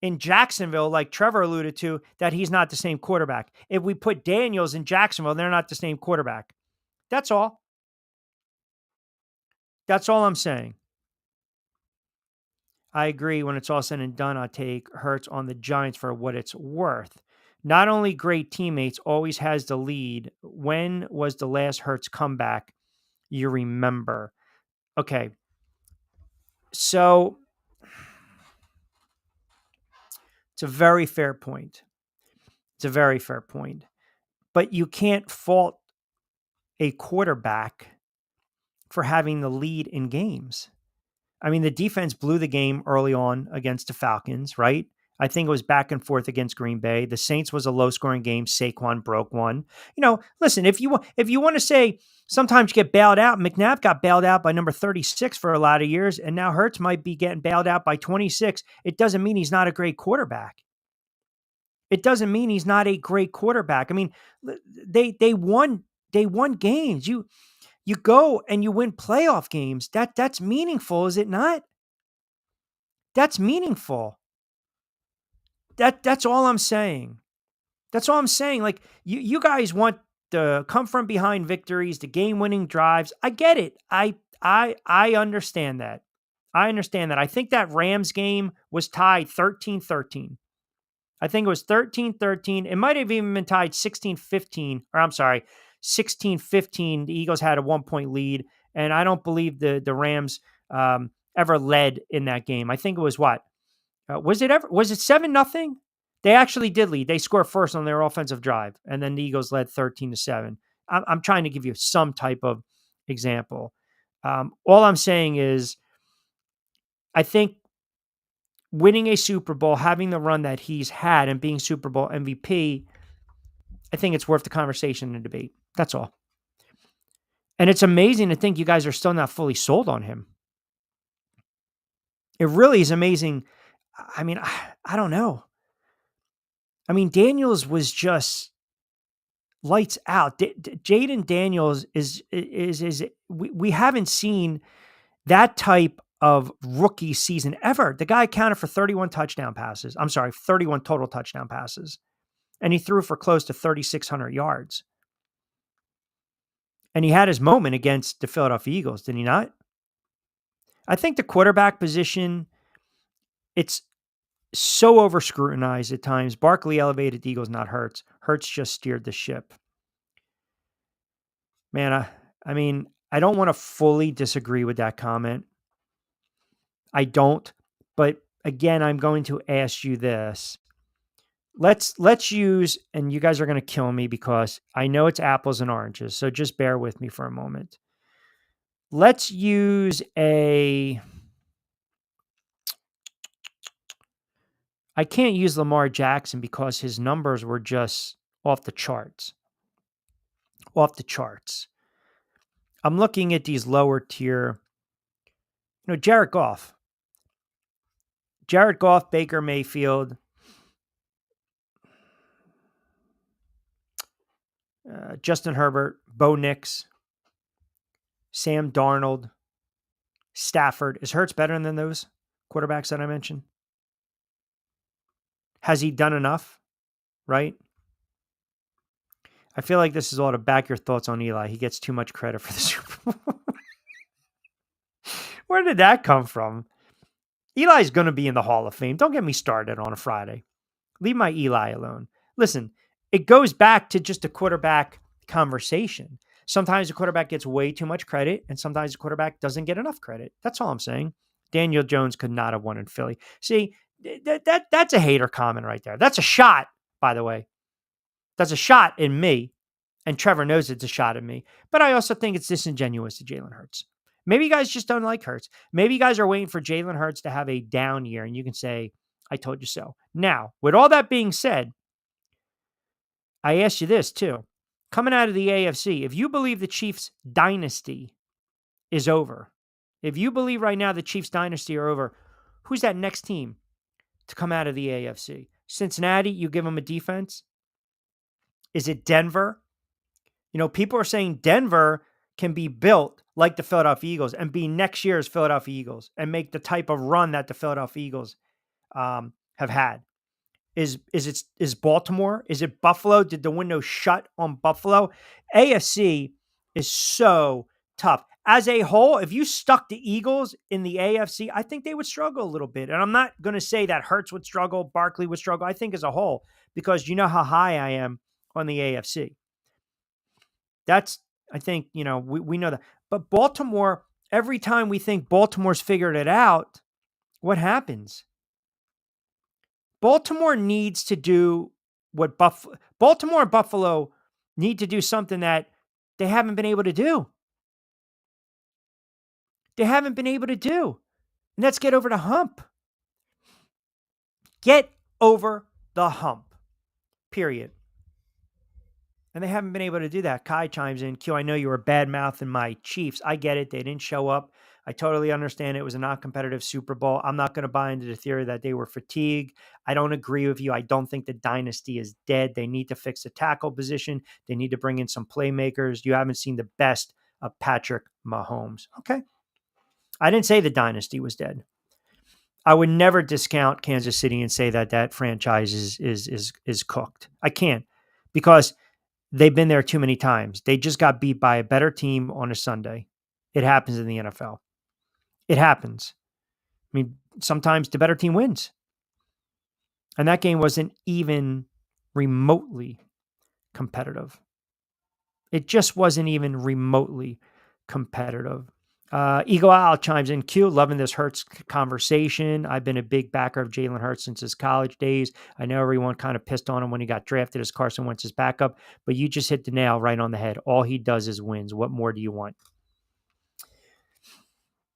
Speaker 2: in Jacksonville, like Trevor alluded to, that he's not the same quarterback? If we put Daniels in Jacksonville, they're not the same quarterback. That's all. That's all I'm saying. I agree. When it's all said and done, I'll take Hurts on the Giants for what it's worth. Not only great teammates, always has the lead. When was the last Hurts comeback you remember? Okay. So it's a very fair point. It's a very fair point. But you can't fault a quarterback for having the lead in games. I mean, the defense blew the game early on against the Falcons, right? I think it was back and forth against Green Bay. The Saints was a low-scoring game. Saquon broke one. Listen, if you want to say sometimes you get bailed out, McNabb got bailed out by number 36 for a lot of years, and now Hurts might be getting bailed out by 26. It doesn't mean he's not a great quarterback. It doesn't mean he's not a great quarterback. I mean, they won games. You go and you win playoff games. That's meaningful, is it not? That's meaningful. That's all I'm saying. That's all I'm saying. Like you guys want the come from behind victories, the game-winning drives. I get it. I understand that. I understand that. I think that Rams game was tied 13-13. I think it was 13-13. It might have even been tied 16-15, or I'm sorry, 16-15. The Eagles had a 1-point lead, and I don't believe the Rams ever led in that game. I think it was what? Was it 7-0? They actually did lead. They scored first on their offensive drive, and then the Eagles led 13-7. I'm trying to give you some type of example. All I'm saying is, I think winning a Super Bowl, having the run that he's had, and being Super Bowl MVP, I think it's worth the conversation and debate. That's all. And it's amazing to think you guys are still not fully sold on him. It really is amazing. I mean, I don't know. I mean, Daniels was just lights out. Jaden Daniels is we haven't seen that type of rookie season ever. The guy accounted for 31 touchdown passes. I'm sorry, 31 total touchdown passes. And he threw for close to 3,600 yards. And he had his moment against the Philadelphia Eagles, did he not? I think the quarterback position, it's so over scrutinized at times. Barkley elevated the Eagles, not Hurts. Hurts just steered the ship. Man, I mean, I don't want to fully disagree with that comment. I don't. But again, I'm going to ask you this. let's use, and you guys are going to kill me because I know it's apples and oranges, so just bear with me for a moment. Let's use I can't use Lamar Jackson because his numbers were just off the charts. Off the charts. I'm looking at these lower tier, Jared Goff, Baker Mayfield, Justin Herbert, Bo Nix, Sam Darnold, Stafford. Is Hurts better than those quarterbacks that I mentioned? Has he done enough? Right? I feel like this is all to back your thoughts on Eli. He gets too much credit for the Super Bowl. Where did that come from? Eli's going to be in the Hall of Fame. Don't get me started on a Friday. Leave my Eli alone. Listen, it goes back to just a quarterback conversation. Sometimes the quarterback gets way too much credit, and sometimes the quarterback doesn't get enough credit. That's all I'm saying. Daniel Jones could not have won in Philly. See, that's a hater comment right there. That's a shot, by the way. That's a shot in me, and Trevor knows it's a shot at me. But I also think it's disingenuous to Jalen Hurts. Maybe you guys just don't like Hurts. Maybe you guys are waiting for Jalen Hurts to have a down year, and you can say, I told you so. Now, with all that being said, I ask you this too. Coming out of the AFC, if you believe the Chiefs' dynasty is over, if you believe right now the Chiefs' dynasty are over, who's that next team to come out of the AFC? Cincinnati, you give them a defense? Is it Denver? People are saying Denver can be built like the Philadelphia Eagles and be next year's Philadelphia Eagles and make the type of run that the Philadelphia Eagles have had. Is Baltimore? Is it Buffalo? Did the window shut on Buffalo? AFC is so tough. As a whole, if you stuck the Eagles in the AFC, I think they would struggle a little bit. And I'm not going to say that Hurts would struggle, Barkley would struggle. I think as a whole, because you know how high I am on the AFC. I think, we know that. But Baltimore, every time we think Baltimore's figured it out, what happens? Baltimore needs to do what Baltimore and Buffalo need to do something that they haven't been able to do. And that's get over the hump. Get over the hump. Period. And they haven't been able to do that. Kai chimes in, Q, I know you were bad-mouthing my Chiefs. I get it. They didn't show up. I totally understand it was a non-competitive Super Bowl. I'm not going to buy into the theory that they were fatigued. I don't agree with you. I don't think the dynasty is dead. They need to fix the tackle position. They need to bring in some playmakers. You haven't seen the best of Patrick Mahomes. Okay. I didn't say the dynasty was dead. I would never discount Kansas City and say that that franchise is cooked. I can't, because they've been there too many times. They just got beat by a better team on a Sunday. It happens in the NFL. It happens. I mean, sometimes the better team wins. And that game wasn't even remotely competitive. It just wasn't even remotely competitive. Eagle Owl chimes in, Q, loving this Hurts conversation. I've been a big backer of Jalen Hurts since his college days. I know everyone kind of pissed on him when he got drafted as Carson Wentz's backup, but you just hit the nail right on the head. All he does is wins. What more do you want?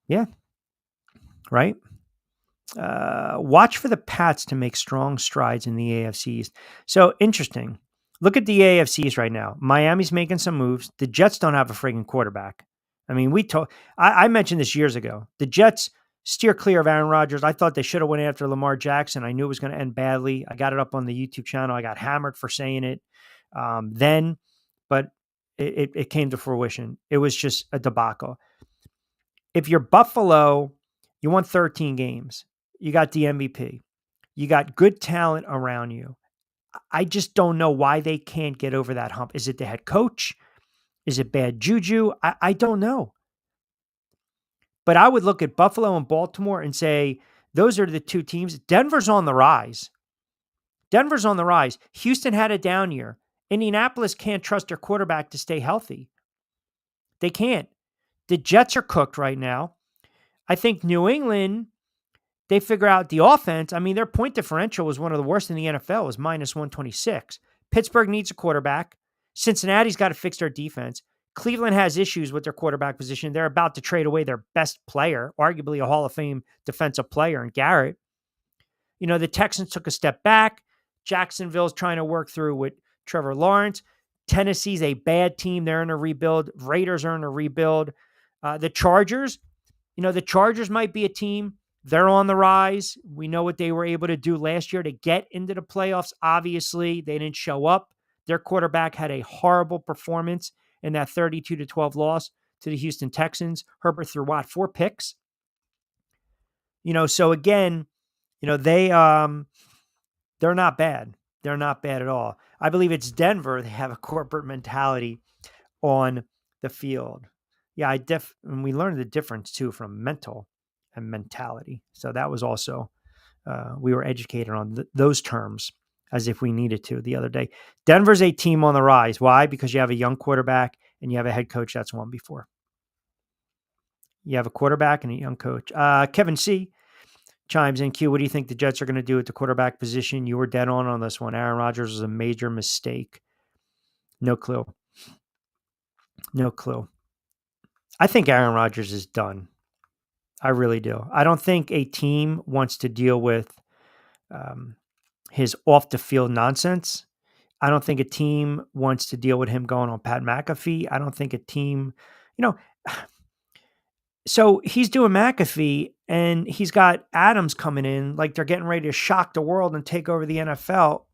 Speaker 2: Yeah. Right? Watch for the Pats to make strong strides in the AFC East. So interesting. Look at the AFC East right now. Miami's making some moves. The Jets don't have a friggin' quarterback. I mean, I mentioned this years ago. The Jets steer clear of Aaron Rodgers. I thought they should have went after Lamar Jackson. I knew it was going to end badly. I got it up on the YouTube channel. I got hammered for saying it then, but it came to fruition. It was just a debacle. If you're Buffalo, you won 13 games. You got the MVP. You got good talent around you. I just don't know why they can't get over that hump. Is it the head coach? Is it bad juju? I don't know. But I would look at Buffalo and Baltimore and say, those are the two teams. Denver's on the rise. Houston had a down year. Indianapolis can't trust their quarterback to stay healthy. They can't. The Jets are cooked right now. I think New England they figure out the offense. I mean, their point differential was one of the worst in the NFL. It was minus 126. Pittsburgh needs a quarterback. Cincinnati's got to fix their defense. Cleveland has issues with their quarterback position. They're about to trade away their best player, arguably a Hall of Fame defensive player, in Garrett. The Texans took a step back. Jacksonville's trying to work through with Trevor Lawrence. Tennessee's a bad team. They're in a rebuild. Raiders are in a rebuild. The Chargers, the Chargers might be a team. They're on the rise. We know what they were able to do last year to get into the playoffs. Obviously, they didn't show up. Their quarterback had a horrible performance in that 32-12 loss to the Houston Texans. Herbert threw 4 picks. So again, they're not bad. They're not bad at all. I believe it's Denver. They have a corporate mentality on the field. Yeah, and we learned the difference too from mental and mentality. So that was also, we were educated on those terms as if we needed to the other day. Denver's a team on the rise. Why? Because you have a young quarterback and you have a head coach that's won before. You have a quarterback and a young coach. Kevin C. chimes in. Q, what do you think the Jets are going to do at the quarterback position? You were dead on this one. Aaron Rodgers was a major mistake. No clue. No clue. I think Aaron Rodgers is done. I really do. I don't think a team wants to deal with his off-the-field nonsense. I don't think a team wants to deal with him going on Pat McAfee. I don't think a team, so he's doing McAfee and he's got Adams coming in like they're getting ready to shock the world and take over the NFL.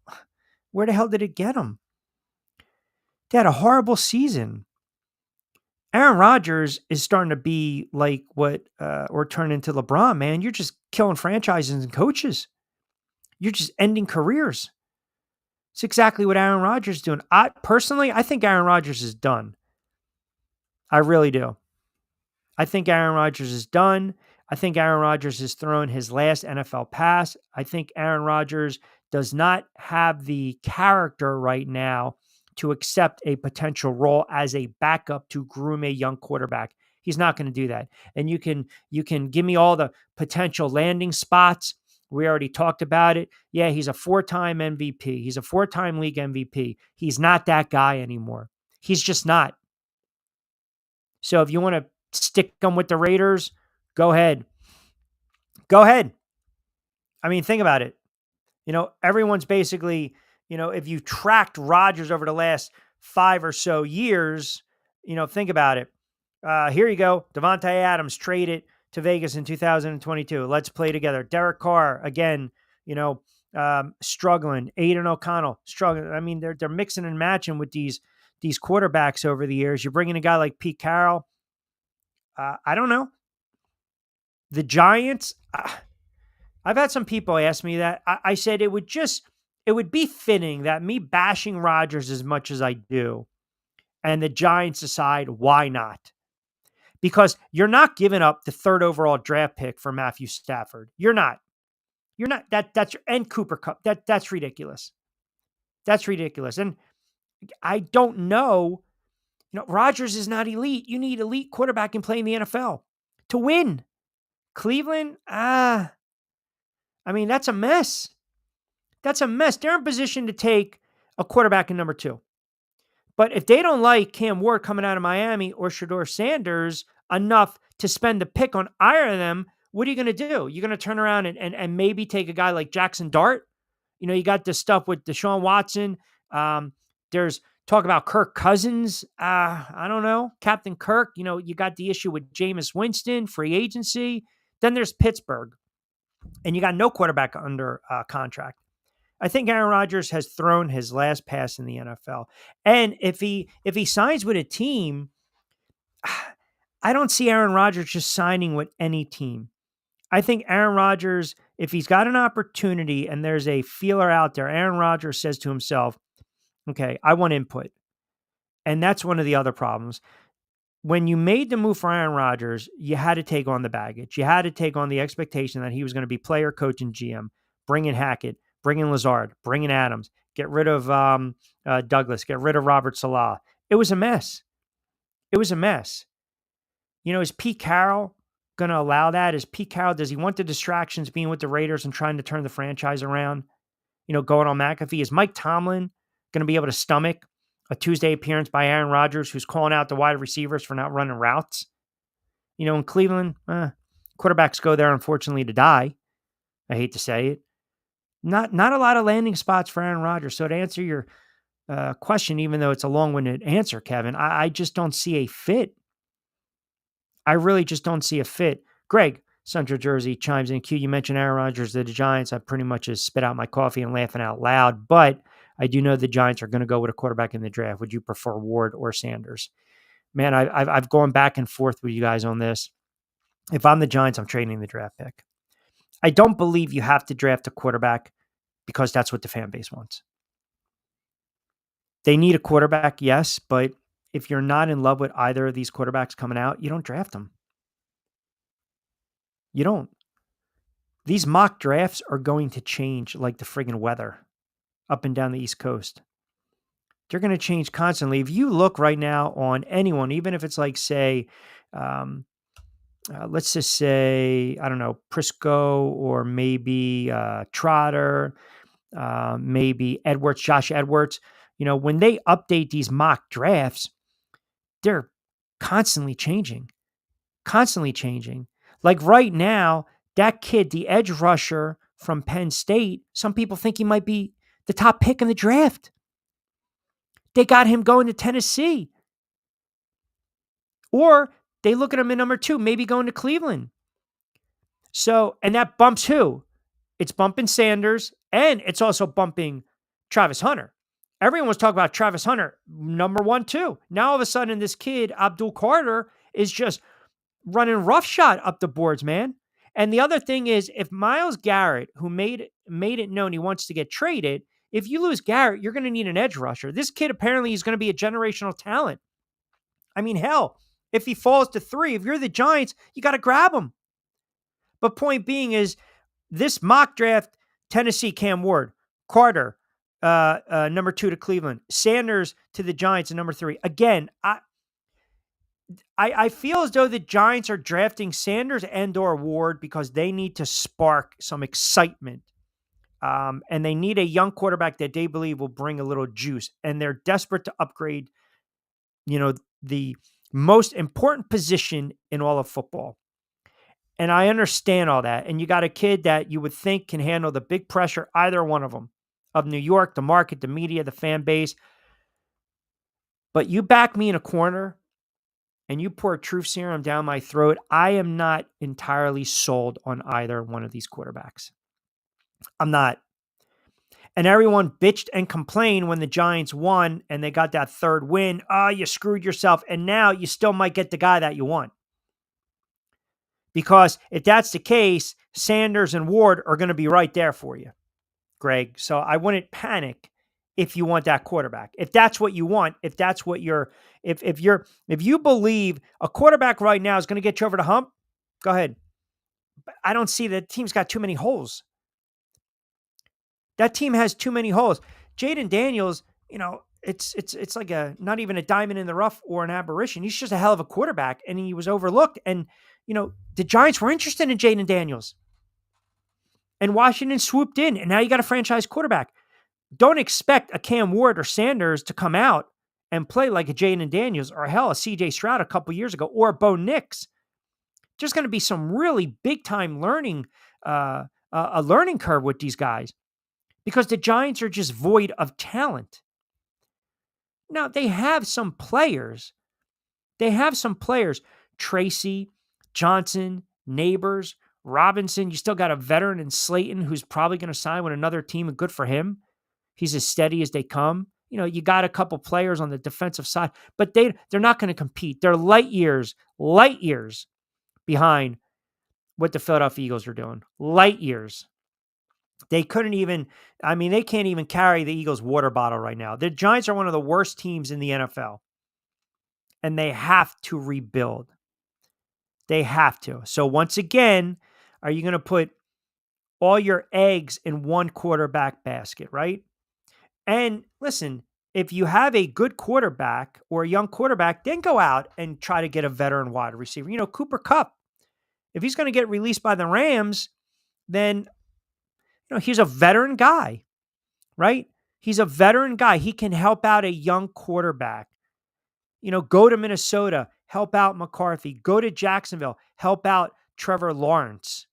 Speaker 2: Where the hell did it get him? They had a horrible season. Aaron Rodgers is starting to be like what, or turn into LeBron, man. You're just killing franchises and coaches. You're just ending careers. It's exactly what Aaron Rodgers is doing. I think Aaron Rodgers is done. I really do. I think Aaron Rodgers is done. I think Aaron Rodgers has thrown his last NFL pass. I think Aaron Rodgers does not have the character right now to accept a potential role as a backup to groom a young quarterback. He's not going to do that. And you can give me all the potential landing spots. We already talked about it. Yeah, he's a 4-time MVP. He's a 4-time league MVP. He's not that guy anymore. He's just not. So if you want to stick him with the Raiders, go ahead. Go ahead. I mean, think about it. Everyone's basically, if you tracked Rodgers over the last 5 or so years, think about it. Here you go. Devontae Adams traded to Vegas in 2022. Let's play together. Derek Carr, again, struggling. Aiden O'Connell, struggling. I mean, they're mixing and matching with these quarterbacks over the years. You're bringing a guy like Pete Carroll. I don't know. The Giants, I've had some people ask me that. I said it would be fitting that me bashing Rodgers as much as I do, and the Giants decide why not. Because you're not giving up the 3rd overall draft pick for Matthew Stafford. You're not. That's and Cooper Kupp. That's ridiculous. That's ridiculous. And I don't know. Rodgers is not elite. You need elite quarterback and play in the NFL to win. Cleveland, I mean, that's a mess. That's a mess. They're in position to take a quarterback in number 2. But if they don't like Cam Ward coming out of Miami or Shedeur Sanders enough to spend the pick on either of them, what are you going to do? You're going to turn around and maybe take a guy like Jackson Dart? You got this stuff with Deshaun Watson. There's talk about Kirk Cousins. I don't know. Captain Kirk. You got the issue with Jameis Winston, free agency. Then there's Pittsburgh. And you got no quarterback under contract. I think Aaron Rodgers has thrown his last pass in the NFL. And if he signs with a team, I don't see Aaron Rodgers just signing with any team. I think Aaron Rodgers, if he's got an opportunity and there's a feeler out there, Aaron Rodgers says to himself, okay, I want input. And that's one of the other problems. When you made the move for Aaron Rodgers, you had to take on the baggage. You had to take on the expectation that he was going to be player, coach, and GM. Bring in Hackett, bring in Lazard, bring in Adams, get rid of Douglas, get rid of Robert Salah. It was a mess. It was a mess. Is Pete Carroll going to allow that? Is Pete Carroll, does he want the distractions being with the Raiders and trying to turn the franchise around? Going on McAfee. Is Mike Tomlin going to be able to stomach a Tuesday appearance by Aaron Rodgers, who's calling out the wide receivers for not running routes? In Cleveland, quarterbacks go there, unfortunately, to die. I hate to say it. Not a lot of landing spots for Aaron Rodgers. So to answer your question, even though it's a long-winded answer, Kevin, I just don't see a fit. I really just don't see a fit. Greg, Central Jersey, chimes in. Q, you mentioned Aaron Rodgers to the Giants. I pretty much just spit out my coffee and laughing out loud, but I do know the Giants are going to go with a quarterback in the draft. Would you prefer Ward or Sanders? Man, I've gone back and forth with you guys on this. If I'm the Giants, I'm trading the draft pick. I don't believe you have to draft a quarterback because that's what the fan base wants. They need a quarterback, yes, but if you're not in love with either of these quarterbacks coming out, you don't draft them. You don't. These mock drafts are going to change like the friggin' weather up and down the East Coast. They're going to change constantly. If you look right now on anyone, even if it's like, say, let's just say, I don't know, Prisco or maybe Trotter, maybe Edwards, Josh Edwards, when they update these mock drafts, they're constantly changing. Like right now, that kid, the edge rusher from Penn State, some people think he might be the top pick in the draft. They got him going to Tennessee. Or they look at him at number 2, maybe going to Cleveland. So, and that bumps who? It's bumping Sanders, and it's also bumping Travis Hunter. Everyone was talking about Travis Hunter, number 1, 2. Now, all of a sudden, this kid, Abdul Carter, is just running roughshod up the boards, man. And the other thing is, if Myles Garrett, who made it known he wants to get traded, if you lose Garrett, you're going to need an edge rusher. This kid apparently is going to be a generational talent. I mean, hell, if he falls to 3, if you're the Giants, you got to grab him. But point being is, this mock draft, Tennessee, Cam Ward, Carter, number 2 to Cleveland, Sanders to the Giants, and number 3. Again, I feel as though the Giants are drafting Sanders and or Ward because they need to spark some excitement. And they need a young quarterback that they believe will bring a little juice. And they're desperate to upgrade, the most important position in all of football. And I understand all that. And you got a kid that you would think can handle the big pressure, either one of them, of New York, the market, the media, the fan base. But you back me in a corner and you pour truth serum down my throat, I am not entirely sold on either one of these quarterbacks. I'm not. And everyone bitched and complained when the Giants won and they got that 3rd win. You screwed yourself. And now you still might get the guy that you want. Because if that's the case, Sanders and Ward are going to be right there for you, Greg. So I wouldn't panic if you want that quarterback. If that's what you want, if that's what if you believe a quarterback right now is going to get you over the hump, go ahead. But I don't see that team's got too many holes. That team has too many holes. Jaden Daniels, it's like not even a diamond in the rough or an aberration. He's just a hell of a quarterback, and he was overlooked. And the Giants were interested in Jaden Daniels. And Washington swooped in, and now you got a franchise quarterback. Don't expect a Cam Ward or Sanders to come out and play like a Jaden Daniels or hell, a CJ Stroud a couple years ago or a Bo Nix. There's going to be some really big-time learning, a learning curve with these guys because the Giants are just void of talent. Now, they have some players. Tracy, Johnson, Neighbors, Robinson. You still got a veteran in Slayton who's probably going to sign with another team, and good for him. He's as steady as they come. You got a couple players on the defensive side, but they're not going to compete. They're light years behind what the Philadelphia Eagles are doing. Light years. They can't even carry the Eagles' water bottle right now. The Giants are one of the worst teams in the NFL, and they have to rebuild. They have to. So once again, are you going to put all your eggs in one quarterback basket, right? And listen, if you have a good quarterback or a young quarterback, then go out and try to get a veteran wide receiver. Cooper Kupp If he's going to get released by the Rams, then he's a veteran guy, right? He's a veteran guy. He can help out a young quarterback. Go to Minnesota, help out McCarthy. Go to Jacksonville, help out Trevor Lawrence.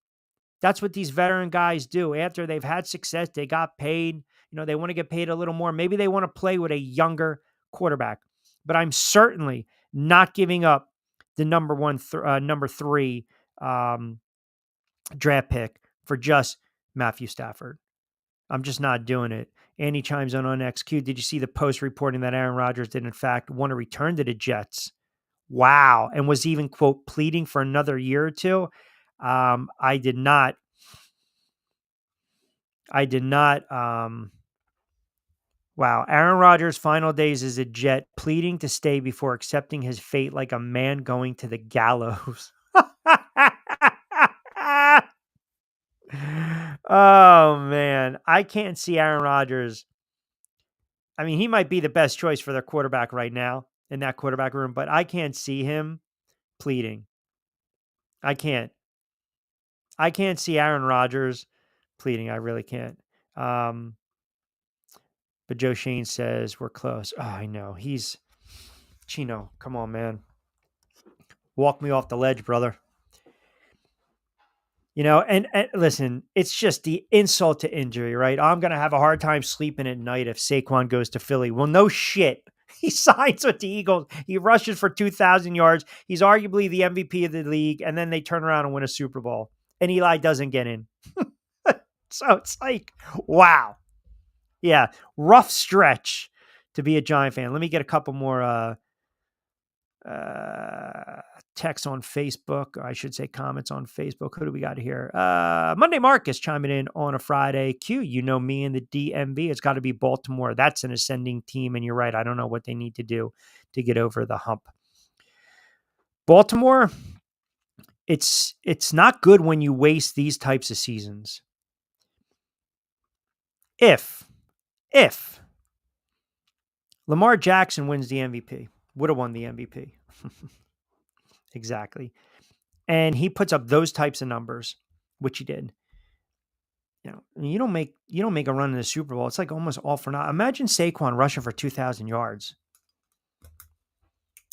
Speaker 2: That's what these veteran guys do. After they've had success, they got paid. They want to get paid a little more. Maybe they want to play with a younger quarterback. But I'm certainly not giving up the number 3 draft pick for just Matthew Stafford. I'm just not doing it. Andy chimes in on XQ. Did you see the post reporting that Aaron Rodgers did, in fact, want to return to the Jets? Wow. And was even, quote, pleading for another year or two? I did not. Wow. Aaron Rodgers' final days as a Jet, pleading to stay before accepting his fate like a man going to the gallows. Oh, man. I can't see Aaron Rodgers. I mean, he might be the best choice for their quarterback right now in that quarterback room, but I can't see him pleading. I can't see Aaron Rodgers pleading. I really can't. But Joe Shane says we're close. Oh, I know. He's Chino. Come on, man. Walk me off the ledge, brother. And listen, it's just the insult to injury, right? I'm going to have a hard time sleeping at night if Saquon goes to Philly. Well, no shit. He signs with the Eagles. He rushes for 2,000 yards. He's arguably the MVP of the league. And then they turn around and win a Super Bowl. And Eli doesn't get in. So it's like, wow. Yeah, rough stretch to be a Giant fan. Let me get a couple more texts on Facebook, or I should say comments on Facebook. Who do we got here? Monday Marcus chiming in on a Friday. Q, me and the DMV. It's got to be Baltimore. That's an ascending team, and you're right. I don't know what they need to do to get over the hump. Baltimore, it's not good when you waste these types of seasons. If Lamar Jackson wins the MVP, would have won the MVP. Exactly. And he puts up those types of numbers, which he did. You don't make a run in the Super Bowl. It's like almost all for naught. Imagine Saquon rushing for 2,000 yards.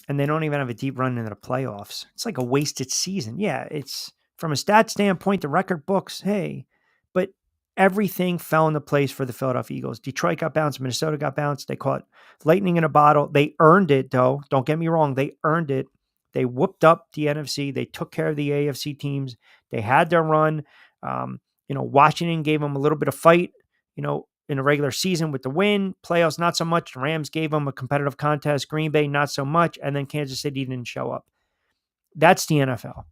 Speaker 2: And they don't even have a deep run into the playoffs. It's like a wasted season. Yeah, it's from a stat standpoint, the record books, hey, but everything fell into place for the Philadelphia Eagles. Detroit got bounced. Minnesota got bounced. They caught lightning in a bottle. They earned it, though. Don't get me wrong. They earned it. They whooped up the NFC. They took care of the AFC teams. They had their run. Washington gave them a little bit of fight, in the regular season with the win. Playoffs, not so much. The Rams gave them a competitive contest. Green Bay, not so much. And then Kansas City didn't show up. That's the NFL.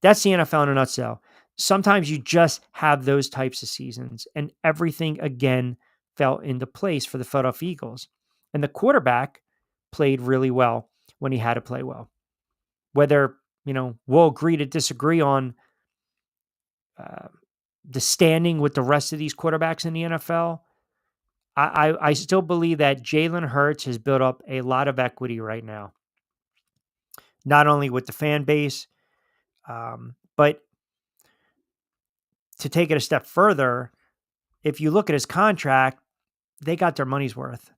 Speaker 2: That's the NFL in a nutshell. Sometimes you just have those types of seasons, and everything again fell into place for the Philadelphia Eagles. And the quarterback played really well when he had to play well. Whether, we'll agree to disagree on the standing with the rest of these quarterbacks in the NFL, I still believe that Jalen Hurts has built up a lot of equity right now. Not only with the fan base, but to take it a step further, if you look at his contract, they got their money's worth.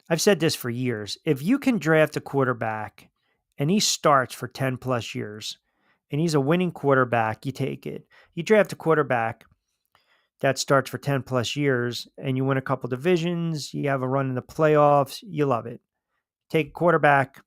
Speaker 2: I've said this for years. If you can draft a quarterback and he starts for 10 plus years and he's a winning quarterback, you take it. You draft a quarterback that starts for 10 plus years and you win a couple divisions, you have a run in the playoffs, you love it. Take a quarterback,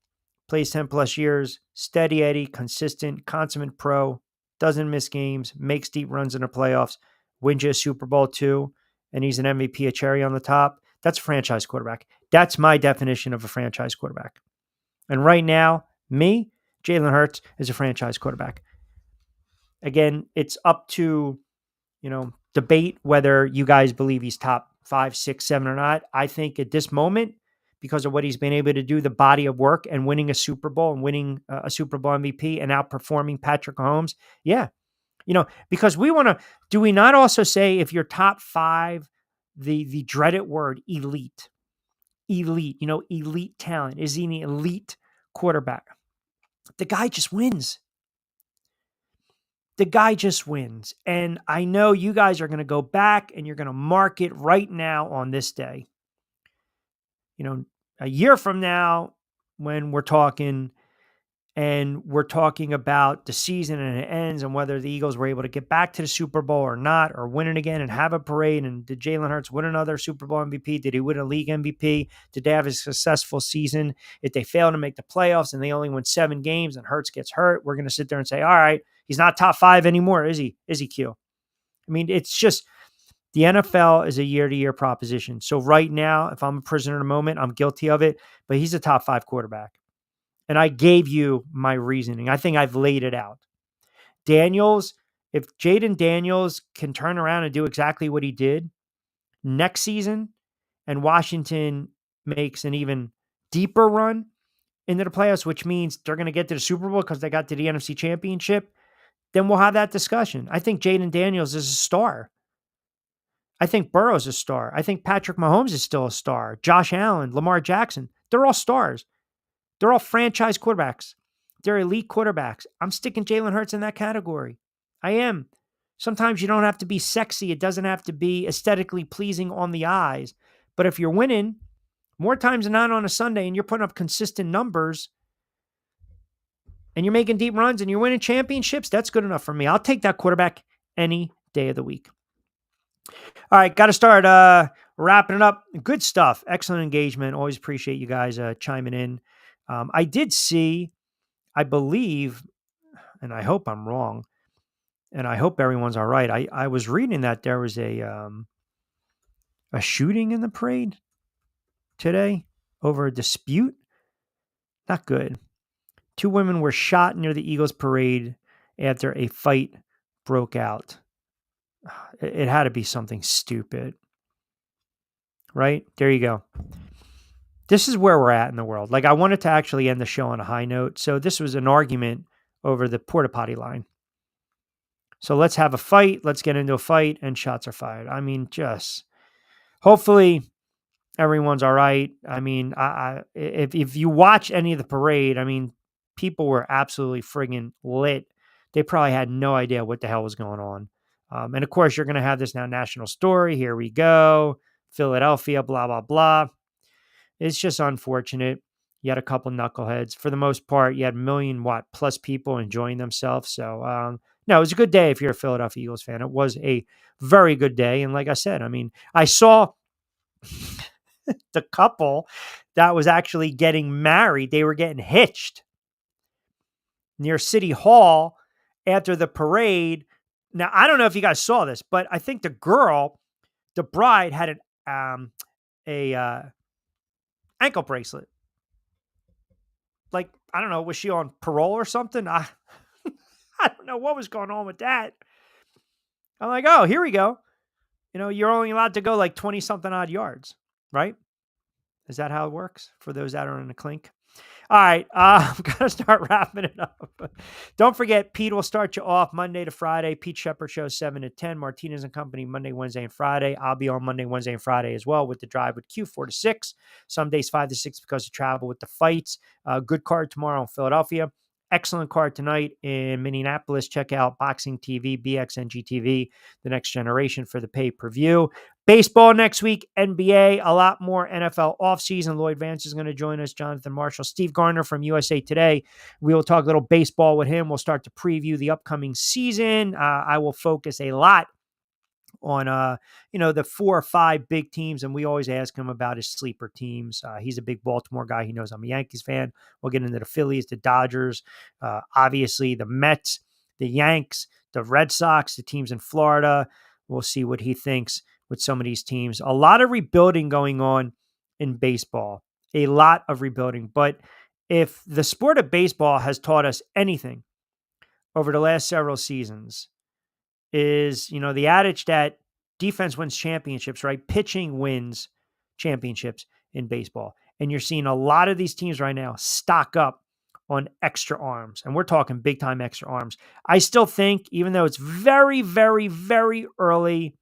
Speaker 2: plays 10 plus years, steady Eddie, consistent, consummate pro, doesn't miss games, makes deep runs in the playoffs, wins you a Super Bowl too, and he's an MVP, a cherry on the top. That's a franchise quarterback. That's my definition of a franchise quarterback. And right now, Jalen Hurts is a franchise quarterback. Again, it's up to, debate whether you guys believe he's top 5, 6, 7 or not. I think at this moment, because of what he's been able to do, the body of work and winning a Super Bowl and winning a Super Bowl MVP and outperforming Patrick Mahomes. Yeah. Because do we not also say if you're top 5, the dreaded word elite, elite talent, is he an elite quarterback? The guy just wins. the guy just wins. And I know you guys are going to go back and you're going to mark it right now on this day. You know, a year from now, when we're talking about the season and it ends and whether the Eagles were able to get back to the Super Bowl or not, or win it again and have a parade. And did Jalen Hurts win another Super Bowl MVP? Did he win a league MVP? Did they have a successful season? If they fail to make the playoffs and they only win 7 games and Hurts gets hurt, we're going to sit there and say, all right, he's not top 5 anymore, is he? Is he, Q? I mean, it's just the NFL is a year-to-year proposition. So right now, if I'm a prisoner in a moment, I'm guilty of it, but he's a top 5 quarterback. And I gave you my reasoning. I think I've laid it out. Daniels, if Jaden Daniels can turn around and do exactly what he did next season, and Washington makes an even deeper run into the playoffs, which means they're going to get to the Super Bowl because they got to the NFC Championship, then we'll have that discussion. I think Jaden Daniels is a star. I think Burrow's a star. I think Patrick Mahomes is still a star. Josh Allen, Lamar Jackson, they're all stars. They're all franchise quarterbacks. They're elite quarterbacks. I'm sticking Jalen Hurts in that category. I am. Sometimes you don't have to be sexy. It doesn't have to be aesthetically pleasing on the eyes. But if you're winning more times than not on a Sunday and you're putting up consistent numbers and you're making deep runs and you're winning championships, that's good enough for me. I'll take that quarterback any day of the week. All right, got to start wrapping it up. Good stuff. Excellent engagement. Always appreciate you guys chiming in. I did see, I believe, and I hope I'm wrong, and I hope everyone's all right. I was reading that there was a shooting in the parade today over a dispute. Not good. 2 women were shot near the Eagles parade after a fight broke out. It had to be something stupid, right? There you go. This is where we're at in the world. Like, I wanted to actually end the show on a high note. So this was an argument over the porta potty line. So let's have a fight. Let's get into a fight and shots are fired. I mean, just hopefully everyone's all right. I mean, if you watch any of the parade, I mean, people were absolutely friggin' lit. They probably had no idea what the hell was going on. And of course, you're going to have this now national story. Here we go. Philadelphia, blah, blah, blah. It's just unfortunate. You had a couple knuckleheads. For the most part, you had +1 million people enjoying themselves. So, no, it was a good day if you're a Philadelphia Eagles fan. It was a very good day. And like I said, I mean, I saw the couple that was actually getting married. They were getting hitched near City Hall after the parade. Now, I don't know if you guys saw this, but I think the bride had an ankle bracelet. Like, I don't know, was she on parole or something? I don't know what was going on with that. I'm like, oh, here we go. You know, you're only allowed to go like 20 something odd yards, right? Is that how it works for those that are in the clink? All right, I'm going to start wrapping it up. Don't forget, Pete will start you off Monday to Friday. Pete Shepard Show, 7 to 10. Martinez and Company, Monday, Wednesday, and Friday. I'll be on Monday, Wednesday, and Friday as well with The Drive with Q, 4 to 6. Some days 5 to 6 because of travel with the fights. Good card tomorrow in Philadelphia. Excellent card tonight in Minneapolis. Check out Boxing TV, BXNGTV, The Next Generation for the pay-per-view. Baseball next week, NBA, a lot more NFL offseason. Lloyd Vance is going to join us, Jonathan Marshall, Steve Garner from USA Today. We will talk a little baseball with him. We'll start to preview the upcoming season. I will focus a lot on, the 4 or 5 big teams, and we always ask him about his sleeper teams. He's a big Baltimore guy. He knows I'm a Yankees fan. We'll get into the Phillies, the Dodgers, obviously the Mets, the Yanks, the Red Sox, the teams in Florida. We'll see what he thinks with some of these teams. A lot of rebuilding going on in baseball, a lot of rebuilding. But if the sport of baseball has taught us anything over the last several seasons, is, the adage that defense wins championships, right? Pitching wins championships in baseball. And you're seeing a lot of these teams right now stock up on extra arms. And we're talking big time extra arms. I still think, even though it's very, very, very early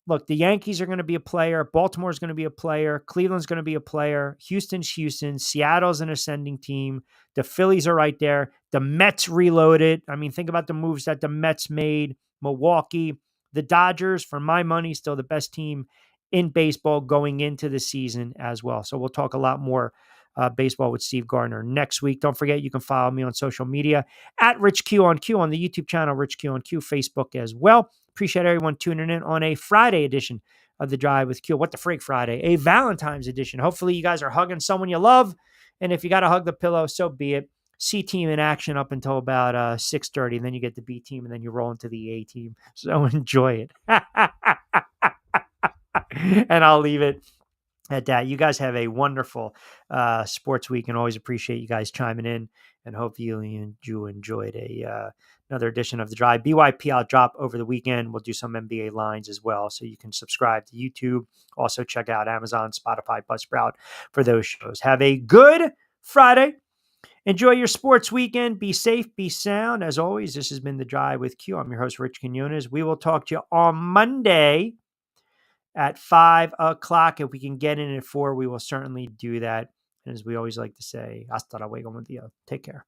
Speaker 2: look, the Yankees are going to be a player. Baltimore's going to be a player. Cleveland's going to be a player. Houston's Houston. Seattle's an ascending team. The Phillies are right there. The Mets reloaded. I mean, think about the moves that the Mets made. Milwaukee. The Dodgers, for my money, still the best team in baseball going into the season as well. So we'll talk a lot more baseball with Steve Gardner next week. Don't forget, you can follow me on social media at Rich Q on Q on the YouTube channel, Rich Q on Q, Facebook as well. Appreciate everyone tuning in on a Friday edition of The Drive with Q. What the Freak Friday, a Valentine's edition. Hopefully you guys are hugging someone you love. And if you got to hug the pillow, so be it. C team in action up until about 6:30. And then you get the B team and then you roll into the A team. So enjoy it. And I'll leave it at that. You guys have a wonderful sports week and always appreciate you guys chiming in and hope you enjoyed another edition of The Drive. BYP I'll drop over the weekend. We'll do some NBA lines as well. So you can subscribe to YouTube. Also check out Amazon, Spotify, Buzzsprout for those shows. Have a good Friday. Enjoy your sports weekend. Be safe, be sound. As always, this has been The Drive with Q. I'm your host, Rich Quinones. We will talk to you on Monday at 5 o'clock. If we can get in at 4, we will certainly do that. And as we always like to say, hasta luego, mon dia. Take care.